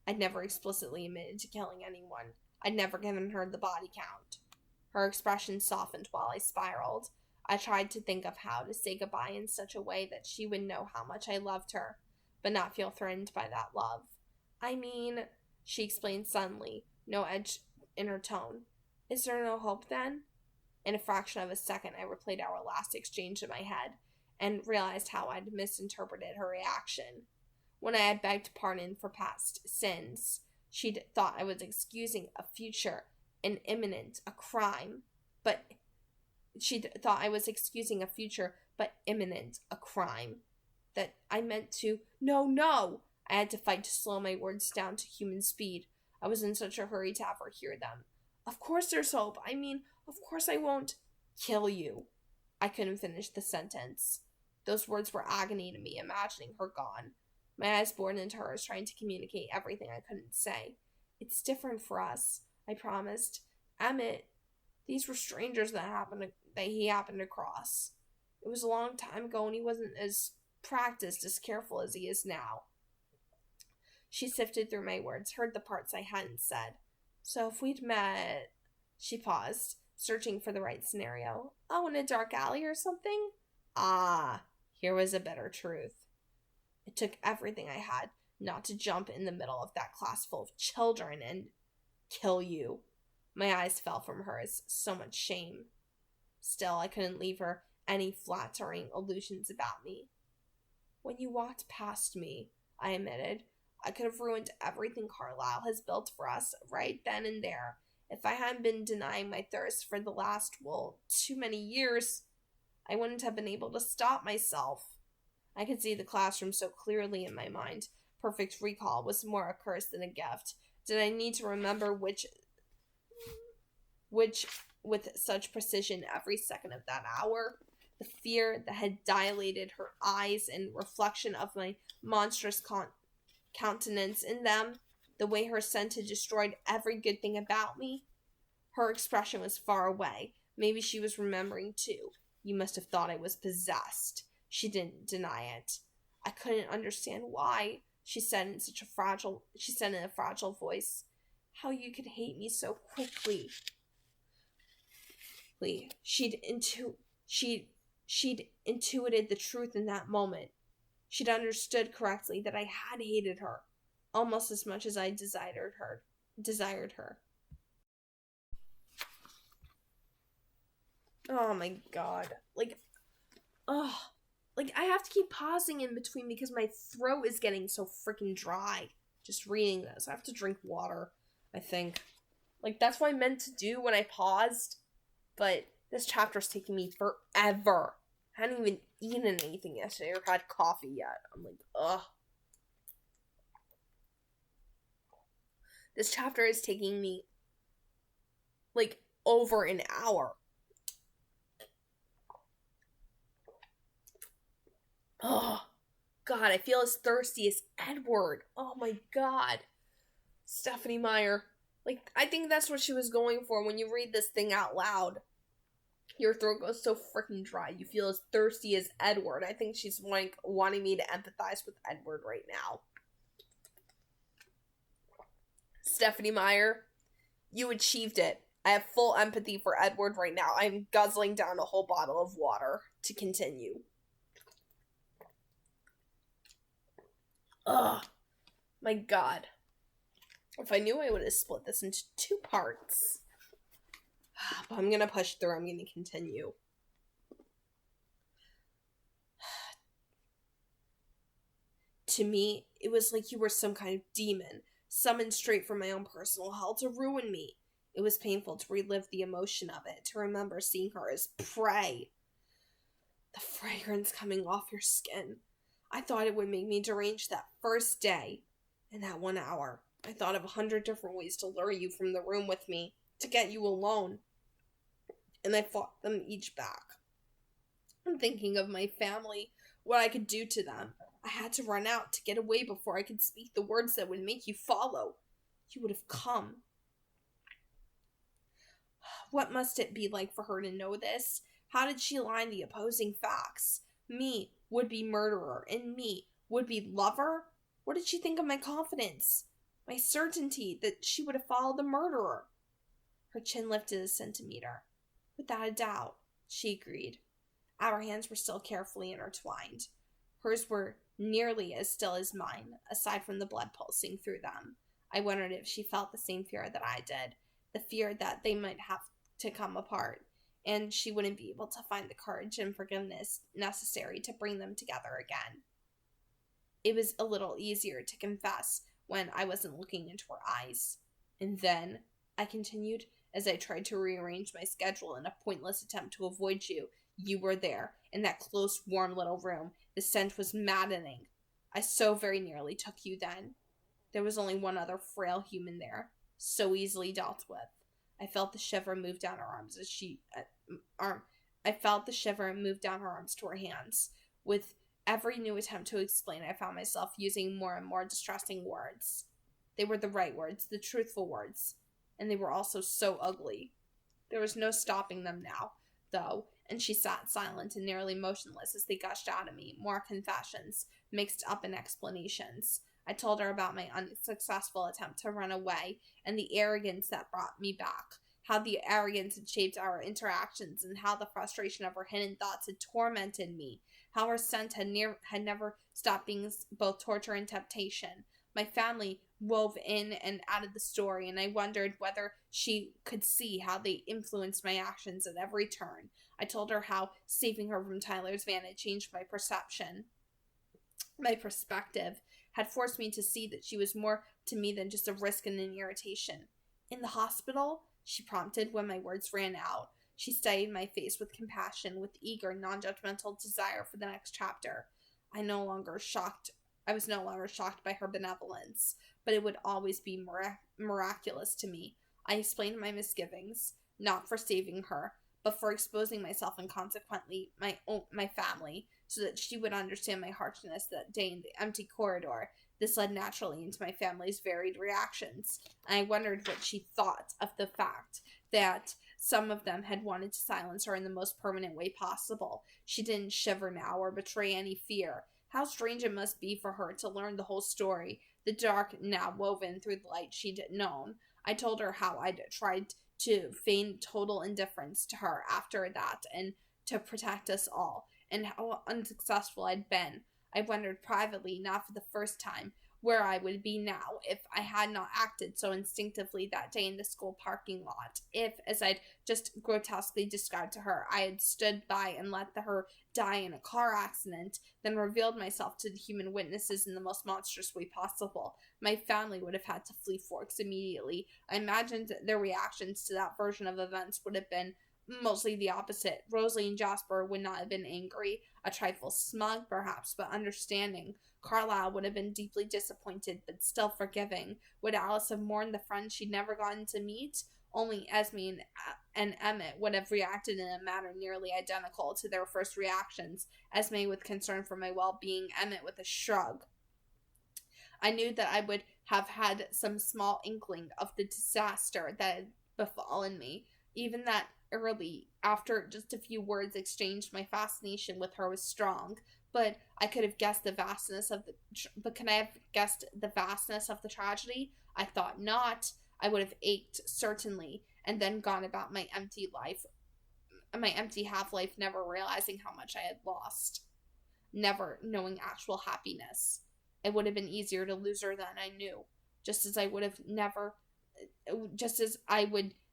I'd never explicitly admitted to killing anyone. I'd never given her the body count. Her expression softened while I spiraled. I tried to think of how to say goodbye in such a way that she would know how much I loved her, but not feel threatened by that love. I mean, she explained suddenly, no edge in her tone. Is there no hope then? In a fraction of a second, I replayed our last exchange in my head and realized how I'd misinterpreted her reaction. When I had begged pardon for past sins, she'd thought I was excusing a future, an imminent, a crime, but that I meant to, no! I had to fight to slow my words down to human speed. I was in such a hurry to have her hear them. Of course there's hope. I mean, of course I won't kill you. I couldn't finish the sentence. Those words were agony to me, imagining her gone. My eyes bored into hers, trying to communicate everything I couldn't say. It's different for us, I promised. Emmett, these were strangers that he happened to cross. It was a long time ago and he wasn't as practiced, as careful as he is now. She sifted through my words, heard the parts I hadn't said. So if we'd met... She paused, searching for the right scenario. Oh, in a dark alley or something? Ah, here was a better truth. It took everything I had not to jump in the middle of that class full of children and kill you. My eyes fell from hers, so much shame. Still, I couldn't leave her any flattering illusions about me. When you walked past me, I admitted, I could have ruined everything Carlisle has built for us right then and there if I hadn't been denying my thirst for the last, too many years. I wouldn't have been able to stop myself. I could see the classroom so clearly in my mind. Perfect recall was more a curse than a gift. Did I need to remember which with such precision every second of that hour? The fear that had dilated her eyes and reflection of my monstrous countenance in them, the way her scent had destroyed every good thing about me. Her expression was far away. Maybe she was remembering too. You must have thought I was possessed. She didn't deny it. I couldn't understand why, she said in a fragile voice. How you could hate me so quickly. She'd intuited the truth in that moment. She'd understood correctly that I had hated her, almost as much as I desired her. Oh my god. I have to keep pausing in between because my throat is getting so freaking dry. Just reading this. I have to drink water, I think. That's what I meant to do when I paused. But this chapter's taking me forever. I hadn't even eaten anything yesterday or had coffee yet. I'm like, ugh. This chapter is taking me, over an hour. Oh, God, I feel as thirsty as Edward. Oh, my God. Stephenie Meyer. I think that's what she was going for when you read this thing out loud. Your throat goes so freaking dry. You feel as thirsty as Edward. I think she's, wanting me to empathize with Edward right now. Stephenie Meyer, you achieved it. I have full empathy for Edward right now. I'm guzzling down a whole bottle of water to continue. Ugh. My God. If I knew, I would have split this into 2 parts. But I'm going to push through. I'm going to continue. To me, it was like you were some kind of demon, summoned straight from my own personal hell to ruin me. It was painful to relive the emotion of it, to remember seeing her as prey. The fragrance coming off your skin. I thought it would make me deranged that first day. In that 1 hour, I thought of 100 different ways to lure you from the room with me, to get you alone. And I fought them each back. I'm thinking of my family, what I could do to them. I had to run out to get away before I could speak the words that would make you follow. You would have come. What must it be like for her to know this? How did she line the opposing facts? Me, would-be murderer, and me, would-be lover? What did she think of my confidence? My certainty that she would have followed the murderer? Her chin lifted a centimeter. Without a doubt, she agreed. Our hands were still carefully intertwined. Hers were nearly as still as mine, aside from the blood pulsing through them. I wondered if she felt the same fear that I did, the fear that they might have to come apart, and she wouldn't be able to find the courage and forgiveness necessary to bring them together again. It was a little easier to confess when I wasn't looking into her eyes. And then, I continued, as I tried to rearrange my schedule in a pointless attempt to avoid you, you were there, in that close, warm little room. The scent was maddening. I so very nearly took you then. There was only one other frail human there, so easily dealt with. I felt the shiver move down her arms as I felt the shiver move down her arms to her hands. With every new attempt to explain, I found myself using more and more distressing words. They were the right words, the truthful words, and they were also so ugly. There was no stopping them now, though, and she sat silent and nearly motionless as they gushed out of me, more confessions, mixed up in explanations. I told her about my unsuccessful attempt to run away and the arrogance that brought me back, how the arrogance had shaped our interactions and how the frustration of her hidden thoughts had tormented me, how her scent had never stopped being both torture and temptation. My family wove in and out of the story, and I wondered whether she could see how they influenced my actions at every turn. I told her how saving her from Tyler's van had changed my perception. My perspective had forced me to see that she was more to me than just a risk and an irritation. In the hospital, she prompted when my words ran out. She studied my face with compassion, with eager, non-judgmental desire for the next chapter. I was no longer shocked by her benevolence, but it would always be miraculous to me. I explained my misgivings, not for saving her, but for exposing myself and consequently my family, so that she would understand my harshness that day in the empty corridor. This led naturally into my family's varied reactions, and I wondered what she thought of the fact that some of them had wanted to silence her in the most permanent way possible. She didn't shiver now or betray any fear. How strange it must be for her to learn the whole story, the dark now woven through the light she'd known. I told her how I'd tried to feign total indifference to her after that and to protect us all, and how unsuccessful I'd been. I wondered privately, not for the first time, where I would be now if I had not acted so instinctively that day in the school parking lot. If, as I'd just grotesquely described to her, I had stood by and let her die in a car accident, then revealed myself to the human witnesses in the most monstrous way possible. My family would have had to flee Forks immediately. I imagined their reactions to that version of events would have been mostly the opposite. Rosalie and Jasper would not have been angry, a trifle smug perhaps, but understanding. Carlisle would have been deeply disappointed, but still forgiving. Would Alice have mourned the friend she'd never gotten to meet? Only Esme and Emmett would have reacted in a manner nearly identical to their first reactions, Esme with concern for my well-being, Emmett with a shrug. I knew that I would have had some small inkling of the disaster that had befallen me. Even that early, after just a few words exchanged, my fascination with her was strong. But could I have guessed the vastness of the tragedy? I thought not. I would have ached, certainly, and then gone about my empty half-life, never realizing how much I had lost, never knowing actual happiness. It would have been easier to lose her than I knew, just as I would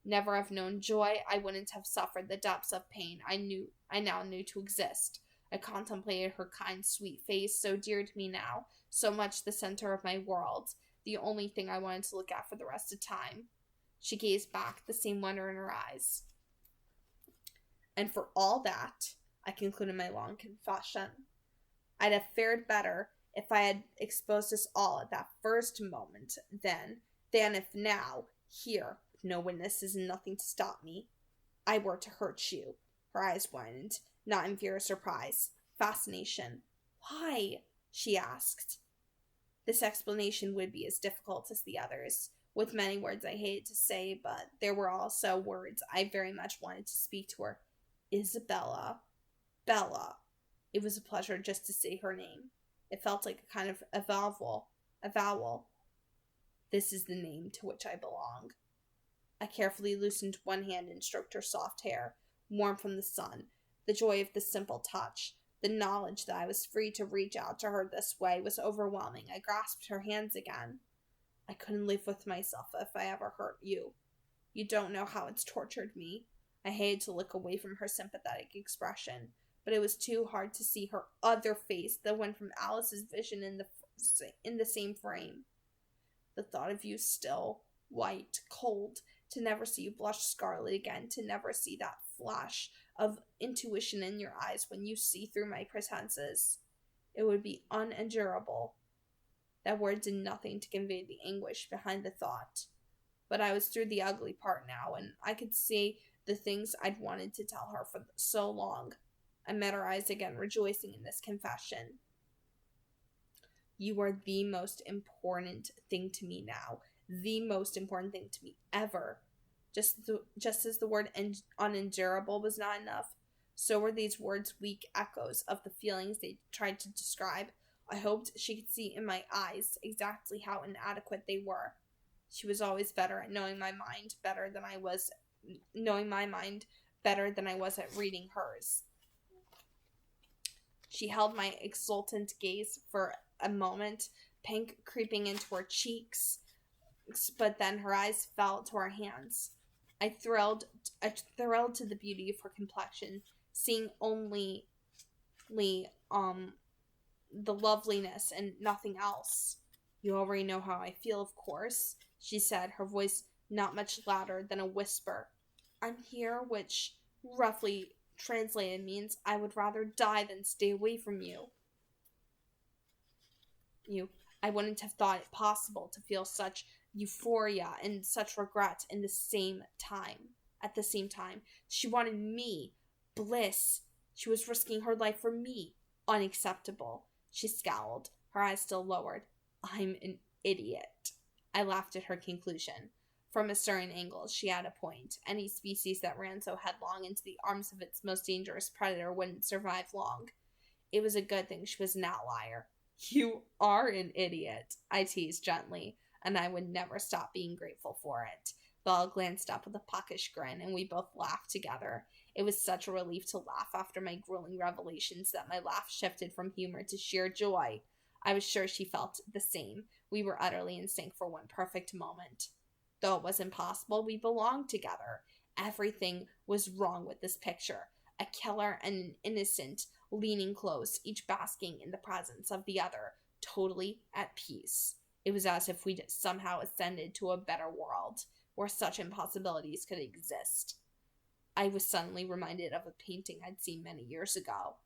never have known joy. I wouldn't have suffered the depths of pain I now knew to exist. I contemplated her kind, sweet face, so dear to me now, so much the center of my world, the only thing I wanted to look at for the rest of time. She gazed back, the same wonder in her eyes. And for all that, I concluded my long confession, I'd have fared better if I had exposed us all at that first moment than if now, here, with no witnesses and nothing to stop me, I were to hurt you. Her eyes widened, not in fear or surprise, fascination. Why? She asked. This explanation would be as difficult as the others, with many words I hated to say, but there were also words I very much wanted to speak to her. Isabella. Bella. It was a pleasure just to say her name. It felt like a kind of avowal. This is the name to which I belong. I carefully loosened one hand and stroked her soft hair, warm from the sun. The joy of the simple touch, the knowledge that I was free to reach out to her this way was overwhelming. I grasped her hands again. I couldn't live with myself if I ever hurt you. You don't know how it's tortured me. I hated to look away from her sympathetic expression, but it was too hard to see her other face, the one from Alice's vision in the same frame. The thought of you still, white, cold, to never see you blush scarlet again, to never see that flash of intuition in your eyes when you see through my pretenses. It would be unendurable. That word did nothing to convey the anguish behind the thought. But I was through the ugly part now, and I could see the things I'd wanted to tell her for so long. I met her eyes again, rejoicing in this confession. You are the most important thing to me now. The most important thing to me ever. Just as the word unendurable was not enough, so were these words weak echoes of the feelings they tried to describe. I hoped she could see in my eyes exactly how inadequate they were. She was always better at knowing my mind better than I was at reading hers. She held my exultant gaze for a moment, pink creeping into her cheeks, but then her eyes fell to her hands. I thrilled to the beauty of her complexion, seeing only the loveliness and nothing else. You already know how I feel, of course, she said, her voice not much louder than a whisper. I'm here, which roughly translated means I would rather die than stay away from you. I wouldn't have thought it possible to feel such euphoria and such regret in the same time. At the same time, she wanted me, bliss. She was risking her life for me. Unacceptable. She scowled, her eyes still lowered. I'm an idiot. I laughed at her conclusion. From a certain angle, she had a point. Any species that ran so headlong into the arms of its most dangerous predator wouldn't survive long. It was a good thing she was an outlier. You are an idiot, I teased gently, and I would never stop being grateful for it. Belle glanced up with a puckish grin, and we both laughed together. It was such a relief to laugh after my grueling revelations that my laugh shifted from humor to sheer joy. I was sure she felt the same. We were utterly in sync for one perfect moment. Though it was impossible, we belonged together. Everything was wrong with this picture. A killer and an innocent, leaning close, each basking in the presence of the other, totally at peace. It was as if we'd somehow ascended to a better world, where such impossibilities could exist. I was suddenly reminded of a painting I'd seen many years ago.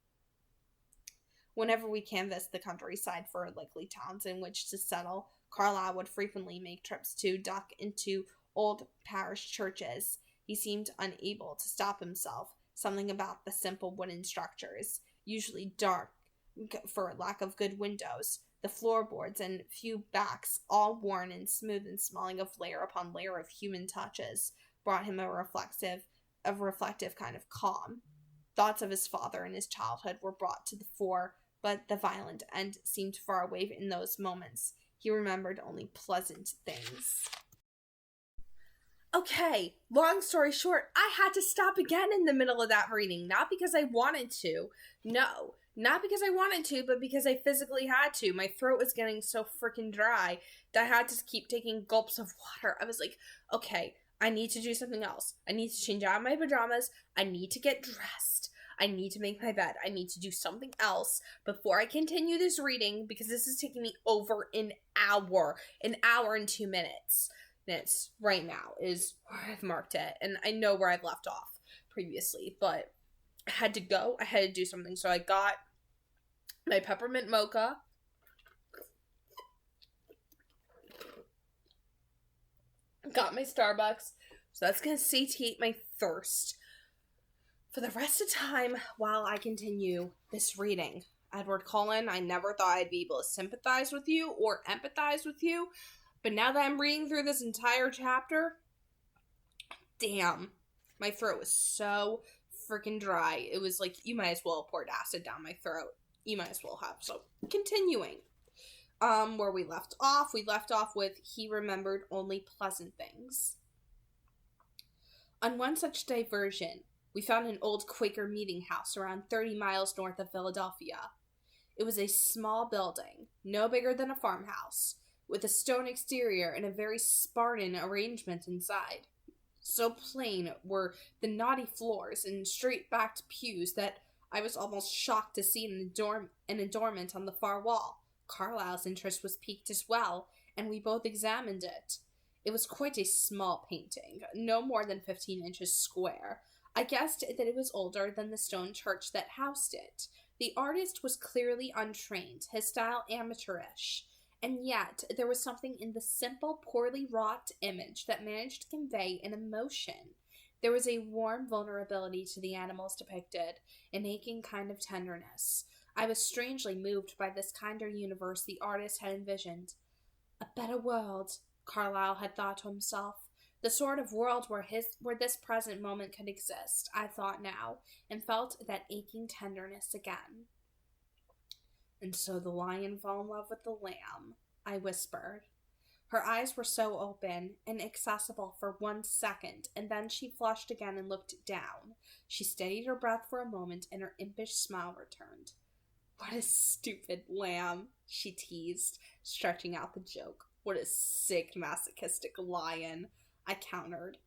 Whenever we canvassed the countryside for likely towns in which to settle, Carlyle would frequently make trips to duck into old parish churches. He seemed unable to stop himself. Something about the simple wooden structures, usually dark for lack of good windows, the floorboards and few backs, all worn and smooth and smelling of layer upon layer of human touches, brought him a reflective kind of calm. Thoughts of his father and his childhood were brought to the fore, but the violent end seemed far away in those moments. He remembered only pleasant things. Okay, long story short, I had to stop again in the middle of that reading, not because I wanted to. No, not because I wanted to, but because I physically had to. My throat was getting so freaking dry that I had to keep taking gulps of water. I was like, okay, I need to do something else. I need to change out of my pajamas. I need to get dressed. I need to make my bed. I need to do something else before I continue this reading, because this is taking me over an hour and 2 minutes. Minutes right now is where I've marked it, and I know where I've left off previously, but I had to go. I had to do something, so I got my peppermint mocha. Got my Starbucks, so that's going to satiate my thirst for the rest of the time while I continue this reading. Edward Cullen, I never thought I'd be able to sympathize with you or empathize with you, but now that I'm reading through this entire chapter, damn, my throat was so freaking dry. It was like, you might as well have poured acid down my throat. You might as well have. So, continuing. Where we left off with, he remembered only pleasant things. On one such diversion, we found an old Quaker meeting house around 30 miles north of Philadelphia. It was a small building, no bigger than a farmhouse, with a stone exterior and a very Spartan arrangement inside. So plain were the knotty floors and straight-backed pews that I was almost shocked to see an adornment on the far wall. Carlyle's interest was piqued as well, and we both examined it. It was quite a small painting, no more than 15 inches square. I guessed that it was older than the stone church that housed it. The artist was clearly untrained, his style amateurish. And yet, there was something in the simple, poorly wrought image that managed to convey an emotion. There was a warm vulnerability to the animals depicted, an aching kind of tenderness. I was strangely moved by this kinder universe the artist had envisioned. A better world, Carlyle had thought to himself. The sort of world where this present moment could exist, I thought now, and felt that aching tenderness again. And so the lion fell in love with the lamb, I whispered. Her eyes were so open and accessible for 1 second, and then she flushed again and looked down. She steadied her breath for a moment, and her impish smile returned. What a stupid lamb, she teased, stretching out the joke. What a sick, masochistic lion, I countered.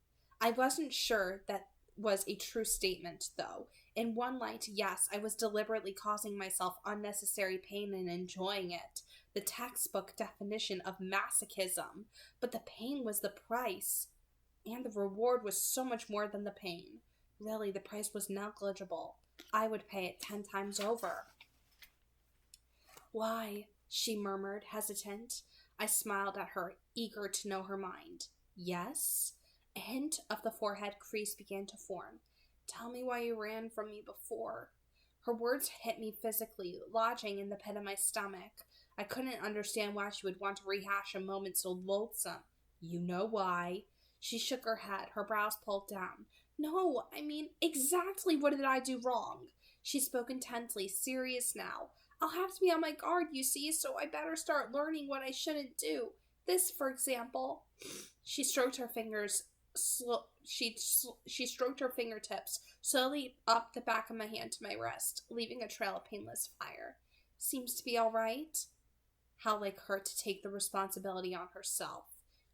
I wasn't sure that was a true statement, though. In one light, yes, I was deliberately causing myself unnecessary pain and enjoying it, the textbook definition of masochism, but the pain was the price, and the reward was so much more than the pain. Really, the price was negligible. I would pay it 10 times over. Why? She murmured, hesitant. I smiled at her, eager to know her mind. Yes? A hint of the forehead crease began to form. Tell me why you ran from me before. Her words hit me physically, lodging in the pit of my stomach. I couldn't understand why she would want to rehash a moment so loathsome. You know why. She shook her head, her brows pulled down. No, I mean, exactly what did I do wrong? She spoke intensely, serious now. I'll have to be on my guard, you see, so I better start learning what I shouldn't do. This, for example. She stroked her fingers. She stroked her fingertips slowly up the back of my hand to my wrist, leaving a trail of painless fire. Seems to be all right. How like her to take the responsibility on herself.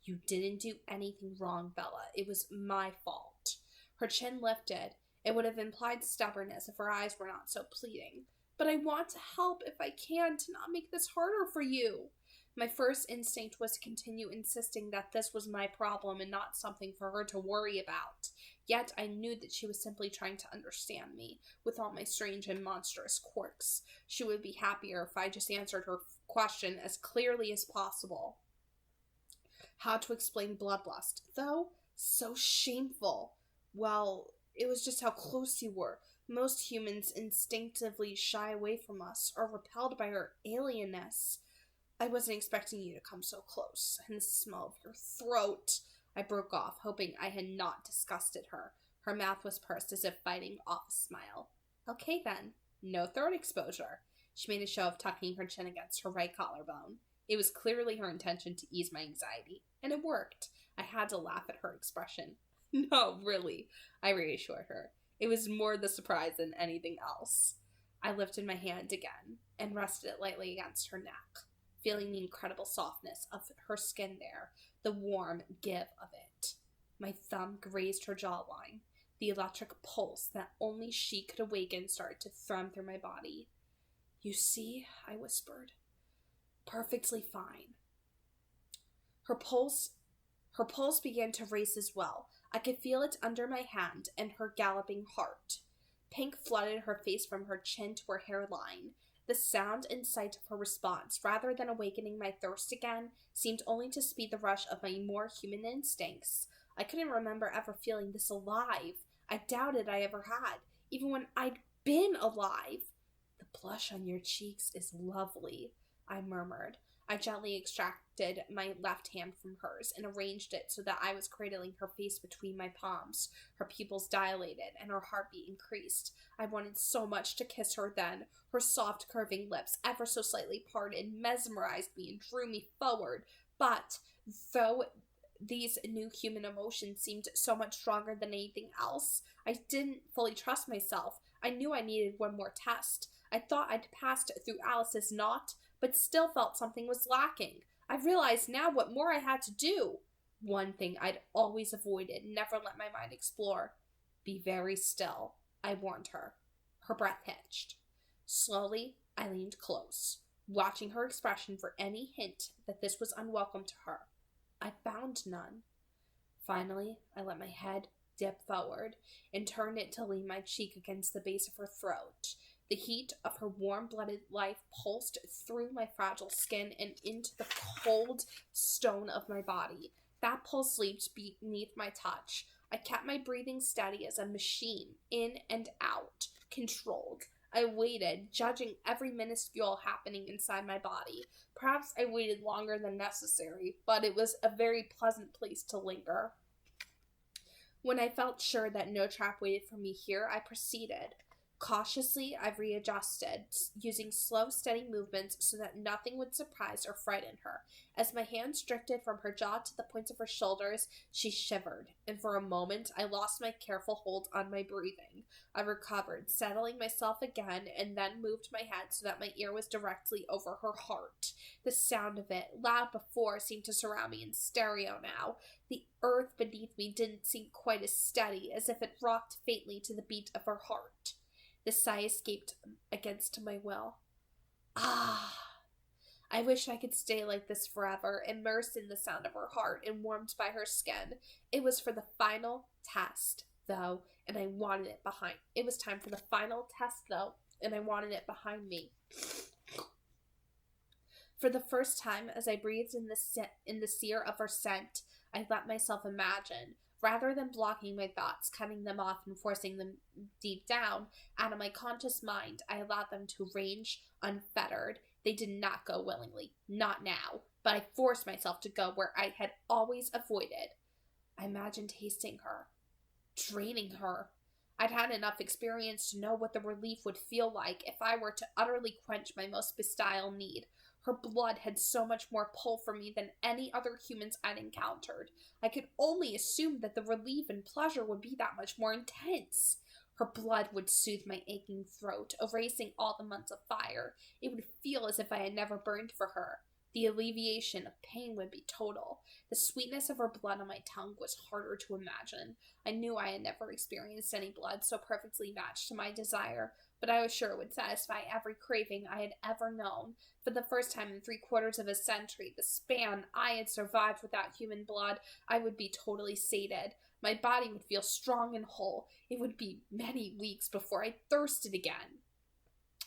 You didn't do anything wrong, Bella. It was my fault. Her chin lifted. It would have implied stubbornness if her eyes were not so pleading. But I want to help if I can to not make this harder for you. My first instinct was to continue insisting that this was my problem and not something for her to worry about. Yet I knew that she was simply trying to understand me, with all my strange and monstrous quirks. She would be happier if I just answered her question as clearly as possible. How to explain bloodlust, though? So shameful. Well, it was just how close you were. Most humans instinctively shy away from us, or repelled by our alienness. I wasn't expecting you to come so close, and the smell of your throat. I broke off, hoping I had not disgusted her. Her mouth was pursed as if fighting off a smile. Okay then, no throat exposure. She made a show of tucking her chin against her right collarbone. It was clearly her intention to ease my anxiety, and it worked. I had to laugh at her expression. No, really, I reassured her. It was more the surprise than anything else. I lifted my hand again and rested it lightly against her neck, feeling the incredible softness of her skin there, the warm give of it. My thumb grazed her jawline. The electric pulse that only she could awaken started to thrum through my body. You see, I whispered. Perfectly fine. Her pulse began to race as well. I could feel it under my hand and her galloping heart. Pink flooded her face from her chin to her hairline. The sound and sight of her response, rather than awakening my thirst again, seemed only to speed the rush of my more human instincts. I couldn't remember ever feeling this alive. I doubted I ever had, even when I'd been alive. The blush on your cheeks is lovely, I murmured. I gently extracted my left hand from hers and arranged it so that I was cradling her face between my palms. Her pupils dilated and her heartbeat increased. I wanted so much to kiss her then. Her soft, curving lips, ever so slightly parted, mesmerized me and drew me forward. But, though these new human emotions seemed so much stronger than anything else, I didn't fully trust myself. I knew I needed one more test. I thought I'd passed through Alice's knot, but still felt something was lacking. I realized now what more I had to do. One thing I'd always avoided, never let my mind explore. Be very still, I warned her. Her breath hitched. Slowly, I leaned close, watching her expression for any hint that this was unwelcome to her. I found none. Finally, I let my head dip forward and turned it to lean my cheek against the base of her throat. The heat of her warm-blooded life pulsed through my fragile skin and into the cold stone of my body. That pulse leaped beneath my touch. I kept my breathing steady as a machine, in and out, controlled. I waited, judging every minuscule happening inside my body. Perhaps I waited longer than necessary, but it was a very pleasant place to linger. When I felt sure that no trap waited for me here, I proceeded. Cautiously, I readjusted, using slow, steady movements so that nothing would surprise or frighten her. As my hands drifted from her jaw to the points of her shoulders, she shivered, and for a moment I lost my careful hold on my breathing. I recovered, settling myself again, and then moved my head so that my ear was directly over her heart. The sound of it, loud before, seemed to surround me in stereo now. The earth beneath me didn't seem quite as steady, as if it rocked faintly to the beat of her heart. The sigh escaped against my will. Ah! I wished I could stay like this forever, immersed in the sound of her heart and warmed by her skin. It was for the final test. though, and I wanted it behind. It was time for the final test, though, and I wanted it behind me. For the first time, as I breathed in the sear of her scent, I let myself imagine. Rather than blocking my thoughts, cutting them off, and forcing them deep down out of my conscious mind, I allowed them to range unfettered. They did not go willingly. Not now. But I forced myself to go where I had always avoided. I imagined tasting her. Draining her. I'd had enough experience to know what the relief would feel like if I were to utterly quench my most bestial need. Her blood had so much more pull for me than any other humans I'd encountered. I could only assume that the relief and pleasure would be that much more intense. Her blood would soothe my aching throat, erasing all the months of fire. It would feel as if I had never burned for her. The alleviation of pain would be total. The sweetness of her blood on my tongue was harder to imagine. I knew I had never experienced any blood so perfectly matched to my desire, but I was sure it would satisfy every craving I had ever known. For the first time in 3/4 of a century, the span I had survived without human blood, I would be totally sated. My body would feel strong and whole. It would be many weeks before I thirsted again.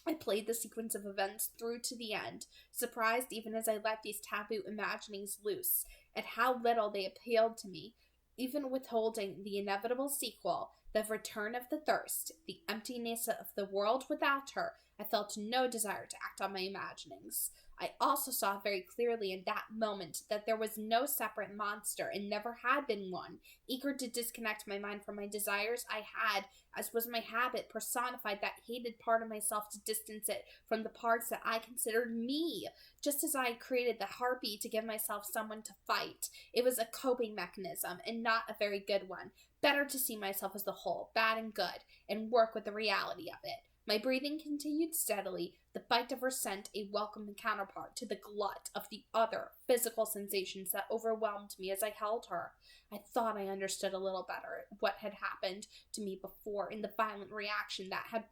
I played the sequence of events through to the end, surprised even as I let these taboo imaginings loose, at how little they appealed to me, even withholding the inevitable sequel, the return of the thirst, the emptiness of the world without her. I felt no desire to act on my imaginings. I also saw very clearly in that moment that there was no separate monster and never had been one, eager to disconnect my mind from my desires. I had, as was my habit, personified that hated part of myself to distance it from the parts that I considered me, just as I had created the harpy to give myself someone to fight. It was a coping mechanism, and not a very good one. Better to see myself as the whole, bad and good, and work with the reality of it. My breathing continued steadily, the bite of her scent a welcome counterpart to the glut of the other physical sensations that overwhelmed me as I held her. I thought I understood a little better what had happened to me before in the violent reaction that had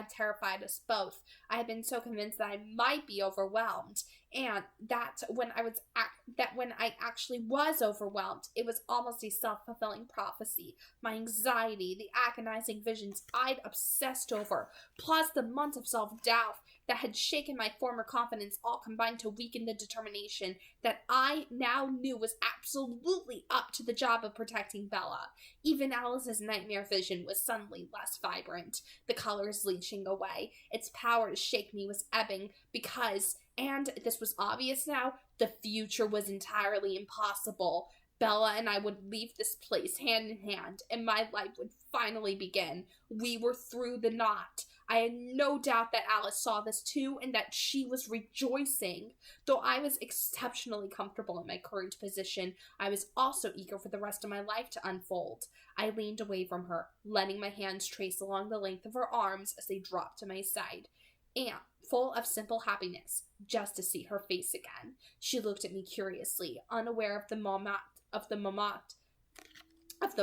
terrified us both. I had been so convinced that I might be overwhelmed, and that when I actually was overwhelmed, it was almost a self-fulfilling prophecy. My anxiety, the agonizing visions I'd obsessed over, plus the months of self-doubt that had shaken my former confidence, all combined to weaken the determination that I now knew was absolutely up to the job of protecting Bella. Even Alice's nightmare vision was suddenly less vibrant, the colors leaching away. Its power to shake me was ebbing because, and this was obvious now, the future was entirely impossible. Bella and I would leave this place hand in hand, and my life would finally begin. We were through the knot. I had no doubt that Alice saw this too, and that she was rejoicing. Though I was exceptionally comfortable in my current position, I was also eager for the rest of my life to unfold. I leaned away from her, letting my hands trace along the length of her arms as they dropped to my side, and full of simple happiness, just to see her face again. She looked at me curiously, unaware of the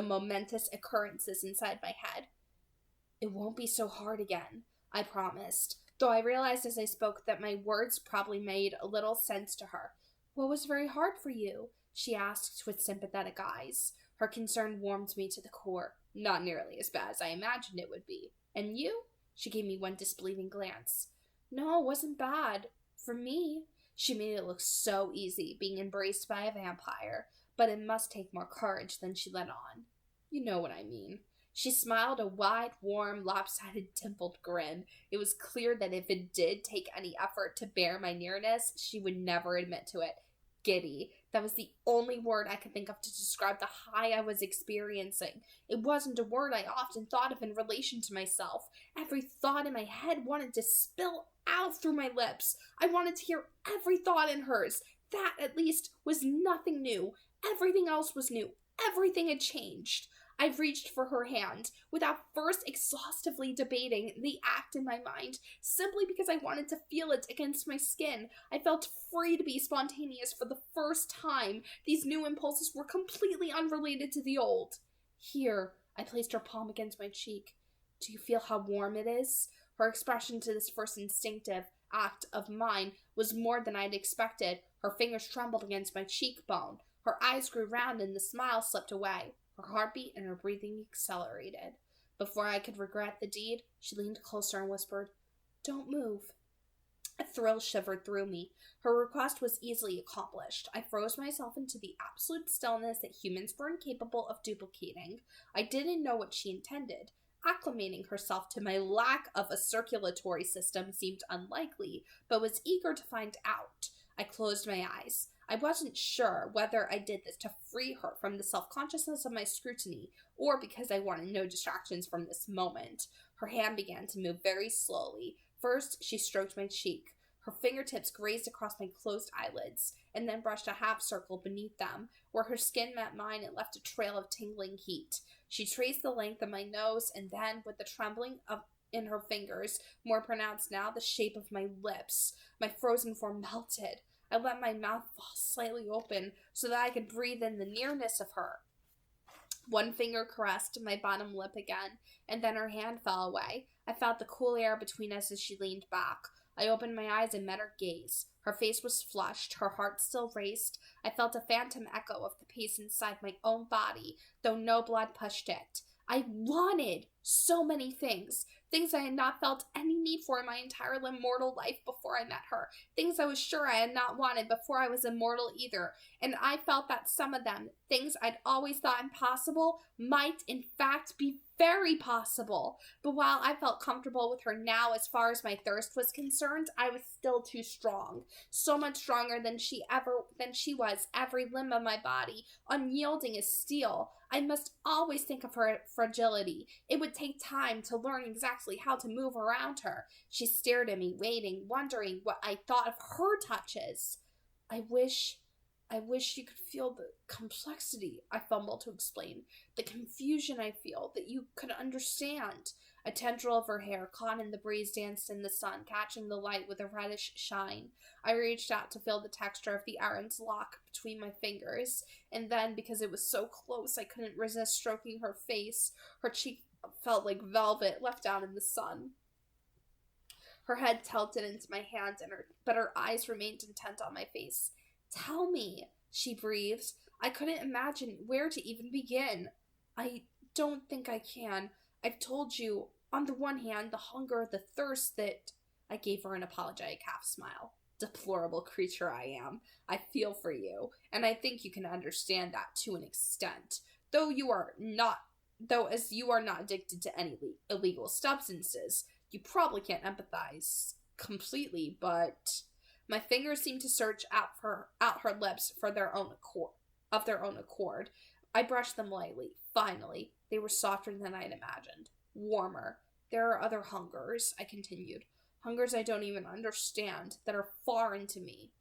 momentous occurrences inside my head. "It won't be so hard again," I promised, though I realized as I spoke that my words probably made a little sense to her. "What was very hard for you?" she asked with sympathetic eyes. Her concern warmed me to the core. "Not nearly as bad as I imagined it would be. And you?" She gave me one disbelieving glance. "No, it wasn't bad. For me." She made it look so easy, being embraced by a vampire, but it must take more courage than she let on. "You know what I mean." She smiled a wide, warm, lopsided, dimpled grin. It was clear that if it did take any effort to bear my nearness, she would never admit to it. Giddy. That was the only word I could think of to describe the high I was experiencing. It wasn't a word I often thought of in relation to myself. Every thought in my head wanted to spill out through my lips. I wanted to hear every thought in hers. That, at least, was nothing new. Everything else was new. Everything had changed. I reached for her hand, without first exhaustively debating the act in my mind, simply because I wanted to feel it against my skin. I felt free to be spontaneous for the first time. These new impulses were completely unrelated to the old. "Here," I placed her palm against my cheek. "Do you feel how warm it is?" Her expression to this first instinctive act of mine was more than I'd expected. Her fingers trembled against my cheekbone. Her eyes grew round and the smile slipped away. Her heartbeat and her breathing accelerated. Before I could regret the deed, she leaned closer and whispered, "Don't move." A thrill shivered through me. Her request was easily accomplished. I froze myself into the absolute stillness that humans were incapable of duplicating. I didn't know what she intended. Acclimating herself to my lack of a circulatory system seemed unlikely, but was eager to find out. I closed my eyes. I wasn't sure whether I did this to free her from the self-consciousness of my scrutiny, or because I wanted no distractions from this moment. Her hand began to move very slowly. First, she stroked my cheek. Her fingertips grazed across my closed eyelids, and then brushed a half circle beneath them. Where her skin met mine, it left a trail of tingling heat. She traced the length of my nose, and then, with the trembling in her fingers, more pronounced now, the shape of my lips. My frozen form melted. I let my mouth fall slightly open so that I could breathe in the nearness of her. One finger caressed my bottom lip again, and then her hand fell away. I felt the cool air between us as she leaned back. I opened my eyes and met her gaze. Her face was flushed, her heart still raced. I felt a phantom echo of the pace inside my own body, though no blood pushed it. I wanted so many things. Things I had not felt any need for in my entire immortal life before I met her. Things I was sure I had not wanted before I was immortal either. And I felt that some of them, things I'd always thought impossible, might in fact be very possible. But while I felt comfortable with her now as far as my thirst was concerned, I was still too strong. So much stronger than she was, every limb of my body, unyielding as steel. I must always think of her fragility. It would take time to learn exactly how to move around her. She stared at me, waiting, wondering what I thought of her touches. I wish you could feel the complexity, I fumbled to explain. The confusion I feel, that you could understand. A tendril of her hair caught in the breeze danced in the sun, catching the light with a reddish shine. I reached out to feel the texture of the iron's lock between my fingers, and then, because it was so close, I couldn't resist stroking her face. Her cheek felt like velvet left out in the sun. Her head tilted into my hand, but her eyes remained intent on my face. "Tell me," she breathed. I couldn't imagine where to even begin. "I don't think I can. I've told you, on the one hand, the hunger, the thirst that—" I gave her an apologetic half smile. "Deplorable creature I am. I feel for you, and I think you can understand that to an extent. Though as you are not addicted to any illegal substances, you probably can't empathize completely, but..." My fingers seemed to search out her lips of their own accord. I brushed them lightly. Finally, they were softer than I'd imagined. Warmer. "There are other hungers," I continued. "Hungers I don't even understand, that are foreign to me."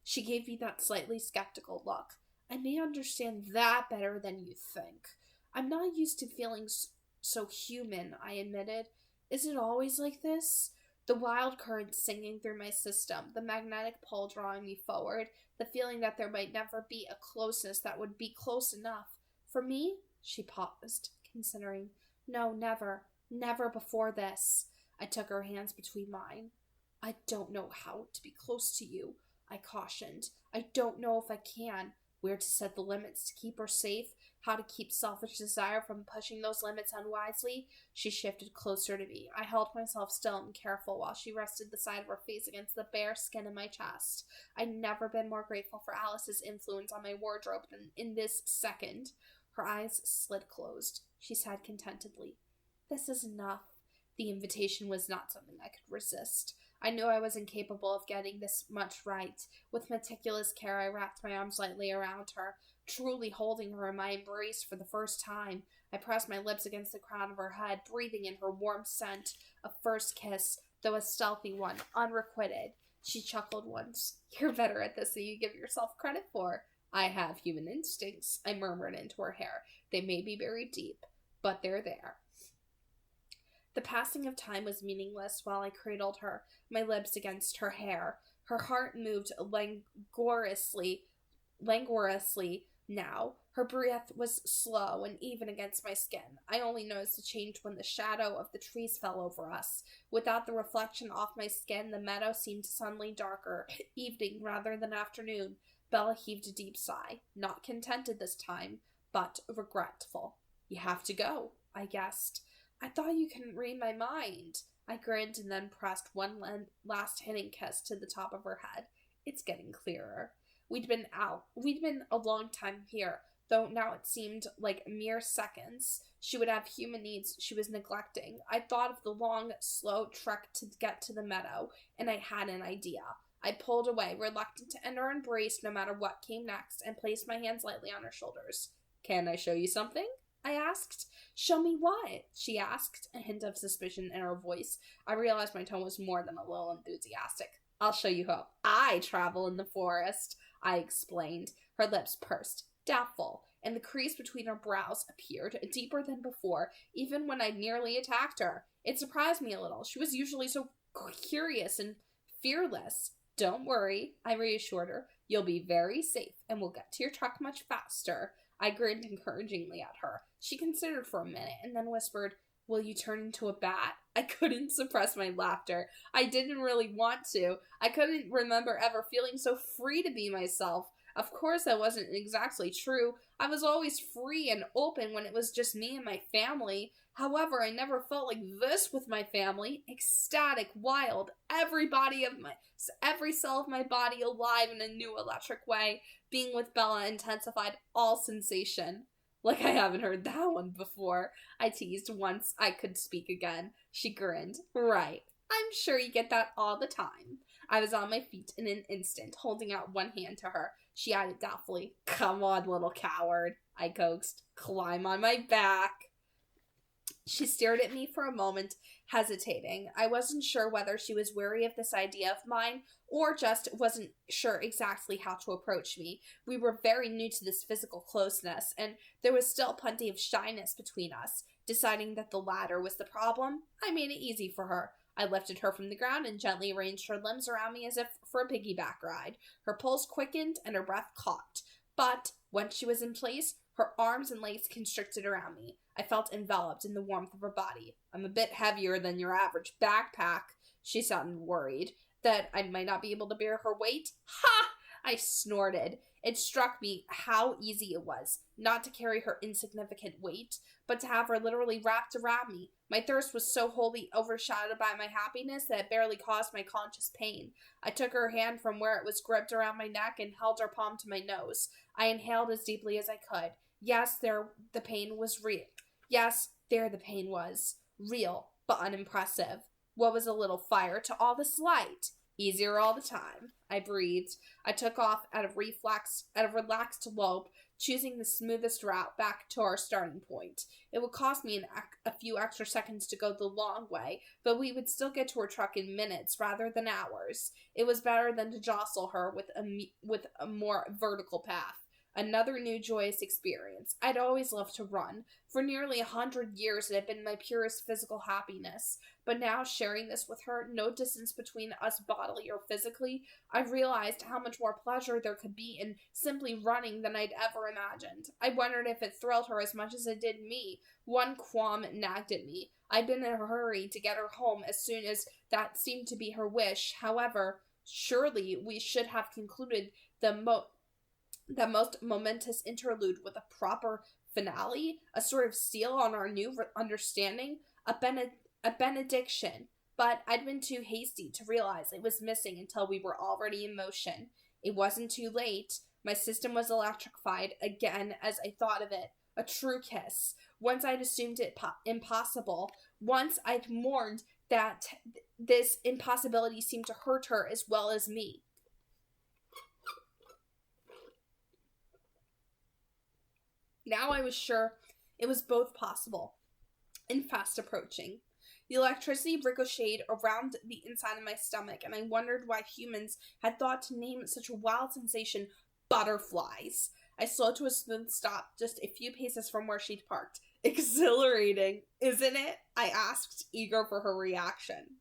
She gave me that slightly skeptical look. "I may understand that better than you think. I'm not used to feeling so human," I admitted. "Is it always like this?" The wild current singing through my system, the magnetic pull drawing me forward, the feeling that there might never be a closeness that would be close enough. "For me?" She paused, considering. "No, never. Never before this." I took her hands between mine. "I don't know how to be close to you," I cautioned. "I don't know if I can. Where to set the limits to keep her safe, how to keep selfish desire from pushing those limits unwisely." She shifted closer to me. I held myself still and careful while she rested the side of her face against the bare skin of my chest. I'd never been more grateful for Alice's influence on my wardrobe than in this second. Her eyes slid closed. She sighed contentedly. "This is enough." The invitation was not something I could resist. I knew I was incapable of getting this much right. With meticulous care, I wrapped my arms lightly around her, truly holding her in my embrace for the first time. I pressed my lips against the crown of her head, breathing in her warm scent. A first kiss, though a stealthy one, unrequited. She chuckled once. "You're better at this than you give yourself credit for." "I have human instincts," I murmured into her hair. "They may be buried deep, but they're there." The passing of time was meaningless while I cradled her, my lips against her hair. Her heart moved languorously now. Her breath was slow and even against my skin. I only noticed the change when the shadow of the trees fell over us. Without the reflection off my skin, the meadow seemed suddenly darker, evening rather than afternoon. Bella heaved a deep sigh. Not contented this time, but regretful. You have to go, I guessed. I thought you couldn't read my mind. I grinned and then pressed one last hitting kiss to the top of her head. It's getting clearer. We'd been a long time here, though now it seemed like mere seconds. She would have human needs she was neglecting. I thought of the long, slow trek to get to the meadow, and I had an idea. I pulled away, reluctant to end our embrace no matter what came next, and placed my hands lightly on her shoulders. Can I show you something? I asked. Show me what? She asked, a hint of suspicion in her voice. I realized my tone was more than a little enthusiastic. I'll show you how I travel in the forest, I explained. Her lips pursed, doubtful, and the crease between her brows appeared deeper than before, even when I nearly attacked her. It surprised me a little. She was usually so curious and fearless. Don't worry, I reassured her. You'll be very safe, and we'll get to your truck much faster. I grinned encouragingly at her. She considered for a minute and then whispered, Will you turn into a bat? I couldn't suppress my laughter. I didn't really want to. I couldn't remember ever feeling so free to be myself. Of course, that wasn't exactly true. I was always free and open when it was just me and my family. However, I never felt like this with my family. Ecstatic, wild, every cell of my body alive in a new electric way. Being with Bella intensified all sensation. Like I haven't heard that one before, I teased once I could speak again. She grinned. Right. I'm sure you get that all the time. I was on my feet in an instant, holding out one hand to her. She added doubtfully, Come on, little coward, I coaxed. Climb on my back. She stared at me for a moment, hesitating. I wasn't sure whether she was wary of this idea of mine or just wasn't sure exactly how to approach me. We were very new to this physical closeness, and there was still plenty of shyness between us. Deciding that the latter was the problem, I made it easy for her. I lifted her from the ground and gently arranged her limbs around me as if for a piggyback ride. Her pulse quickened and her breath caught. But once she was in place, her arms and legs constricted around me. I felt enveloped in the warmth of her body. I'm a bit heavier than your average backpack. She sounded worried that I might not be able to bear her weight. Ha! I snorted. It struck me how easy it was, not to carry her insignificant weight, but to have her literally wrapped around me. My thirst was so wholly overshadowed by my happiness that it barely caused my conscious pain. I took her hand from where it was gripped around my neck and held her palm to my nose. I inhaled as deeply as I could. Yes, there the pain was real, but unimpressive. What was a little fire to all this light? Easier all the time, I breathed. I took off at a relaxed lope, choosing the smoothest route back to our starting point. It would cost me a few extra seconds to go the long way, but we would still get to her truck in minutes rather than hours. It was better than to jostle her with a more vertical path. Another new joyous experience. I'd always loved to run. For nearly 100 years it had been my purest physical happiness. But now, sharing this with her, no distance between us bodily or physically, I realized how much more pleasure there could be in simply running than I'd ever imagined. I wondered if it thrilled her as much as it did me. One qualm nagged at me. I'd been in a hurry to get her home as soon as that seemed to be her wish. However, surely we should have concluded the most momentous interlude with a proper finale, a sort of seal on our new understanding, a benediction. But I'd been too hasty to realize it was missing until we were already in motion. It wasn't too late. My system was electrified again as I thought of it. A true kiss. Once I'd assumed it impossible. Once I'd mourned that this impossibility seemed to hurt her as well as me. Now I was sure it was both possible and fast approaching. The electricity ricocheted around the inside of my stomach, and I wondered why humans had thought to name such a wild sensation butterflies. I slowed to a smooth stop just a few paces from where she'd parked. Exhilarating, isn't it? I asked, eager for her reaction.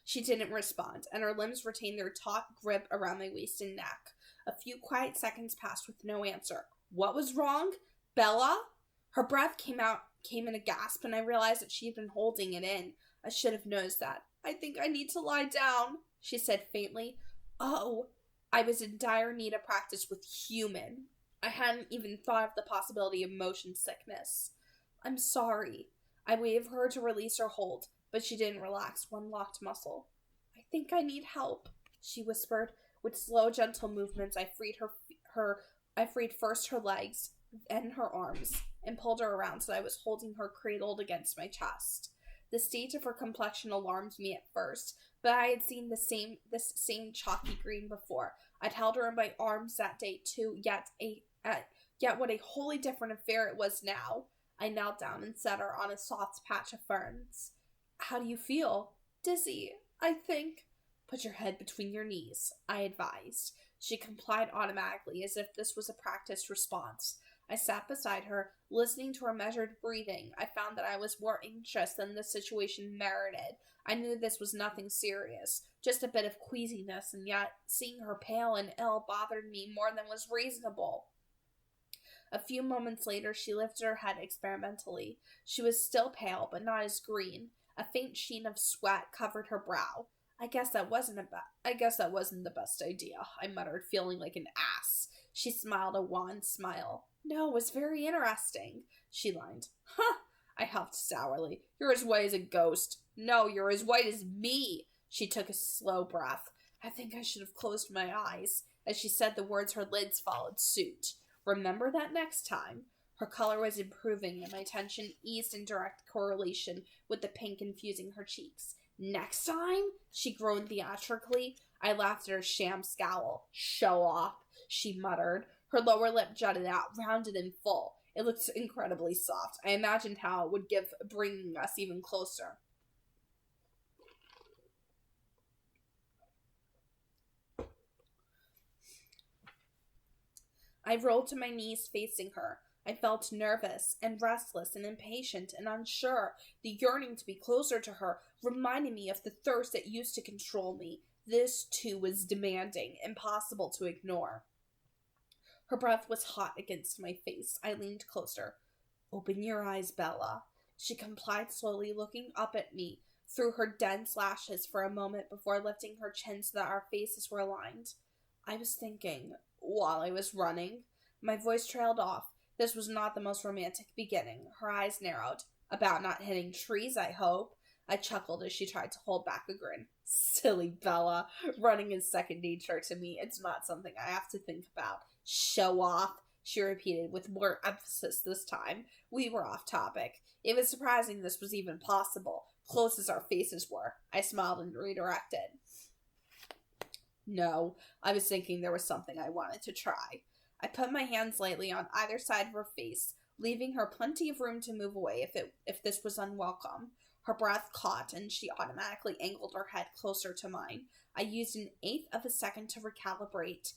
She didn't respond, and her limbs retained their taut grip around my waist and neck. A few quiet seconds passed with no answer. What was wrong? Bella? Her breath came in a gasp, and I realized that she had been holding it in. I should have noticed that. I think I need to lie down, she said faintly. Oh, I was in dire need of practice with human. I hadn't even thought of the possibility of motion sickness. I'm sorry. I waved for her to release her hold, but she didn't relax one locked muscle. I think I need help, she whispered. With slow, gentle movements, I freed first her legs, then her arms, and pulled her around so I was holding her cradled against my chest. The state of her complexion alarmed me at first, but I had seen this same chalky green before. I'd held her in my arms that day too, yet what a wholly different affair it was now. I knelt down and set her on a soft patch of ferns. How do you feel? Dizzy, I think. Put your head between your knees, I advised. She complied automatically, as if this was a practiced response. I sat beside her, listening to her measured breathing. I found that I was more anxious than the situation merited. I knew this was nothing serious, just a bit of queasiness, and yet seeing her pale and ill bothered me more than was reasonable. A few moments later, she lifted her head experimentally. She was still pale, but not as green. A faint sheen of sweat covered her brow. I guess that wasn't the best idea, I muttered, feeling like an ass. She smiled a wan smile. No, it was very interesting, she lied. Huh, I huffed sourly. You're as white as a ghost. No, you're as white as me. She took a slow breath. I think I should have closed my eyes. As she said the words, her lids followed suit. Remember that next time. Her color was improving, and my tension eased in direct correlation with the pink infusing her cheeks. Next time? She groaned theatrically. I laughed at her sham scowl. Show off, she muttered. Her lower lip jutted out, rounded and full. It looked incredibly soft. I imagined how it would give bringing us even closer. I rolled to my knees facing her. I felt nervous and restless and impatient and unsure. The yearning to be closer to her reminded me of the thirst that used to control me. This, too, was demanding, impossible to ignore. Her breath was hot against my face. I leaned closer. Open your eyes, Bella. She complied slowly, looking up at me through her dense lashes for a moment before lifting her chin so that our faces were aligned. I was thinking, while I was running. My voice trailed off. This was not the most romantic beginning. Her eyes narrowed. About not hitting trees, I hope. I chuckled as she tried to hold back a grin. Silly Bella. Running is second nature to me. It's not something I have to think about. Show off, she repeated with more emphasis this time. We were off topic. It was surprising this was even possible, close as our faces were. I smiled and redirected. No, I was thinking there was something I wanted to try. I put my hands lightly on either side of her face, leaving her plenty of room to move away if this was unwelcome. Her breath caught, and she automatically angled her head closer to mine. I used an eighth of a second to recalibrate,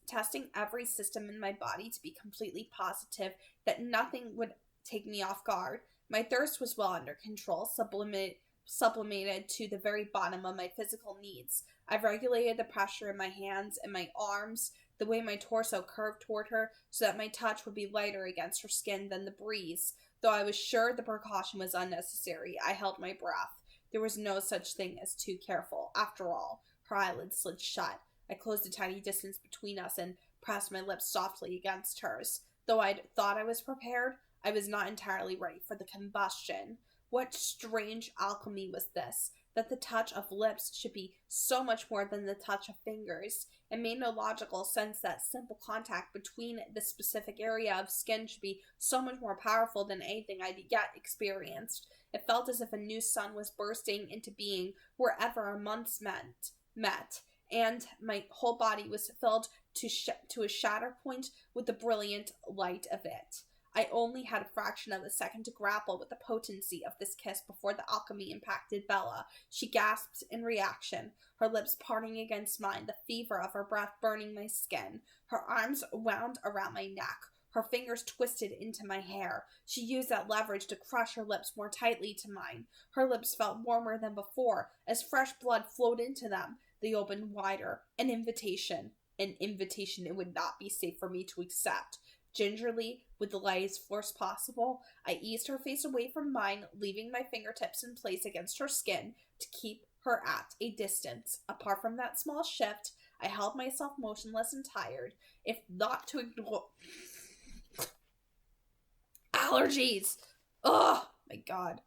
testing every system in my body to be completely positive that nothing would take me off guard. My thirst was well under control, sublimated to the very bottom of my physical needs. I've regulated the pressure in my hands and my arms, the way my torso curved toward her, so that my touch would be lighter against her skin than the breeze. Though I was sure the precaution was unnecessary, I held my breath. There was no such thing as too careful. After all, her eyelids slid shut. I closed a tiny distance between us and pressed my lips softly against hers. Though I'd thought I was prepared, I was not entirely ready for the combustion. What strange alchemy was this, that the touch of lips should be so much more than the touch of fingers? It made no logical sense that simple contact between the specific area of skin should be so much more powerful than anything I'd yet experienced. It felt as if a new sun was bursting into being wherever our months met, and my whole body was filled to a shatter point with the brilliant light of it. I only had a fraction of a second to grapple with the potency of this kiss before the alchemy impacted Bella. She gasped in reaction, her lips parting against mine, the fever of her breath burning my skin. Her arms wound around my neck, her fingers twisted into my hair. She used that leverage to crush her lips more tightly to mine. Her lips felt warmer than before, as fresh blood flowed into them. They opened wider. An invitation it would not be safe for me to accept. Gingerly, with the lightest force possible, I eased her face away from mine, leaving my fingertips in place against her skin to keep her at a distance. Apart from that small shift, I held myself motionless and tired, if not to ignore allergies. Oh my god.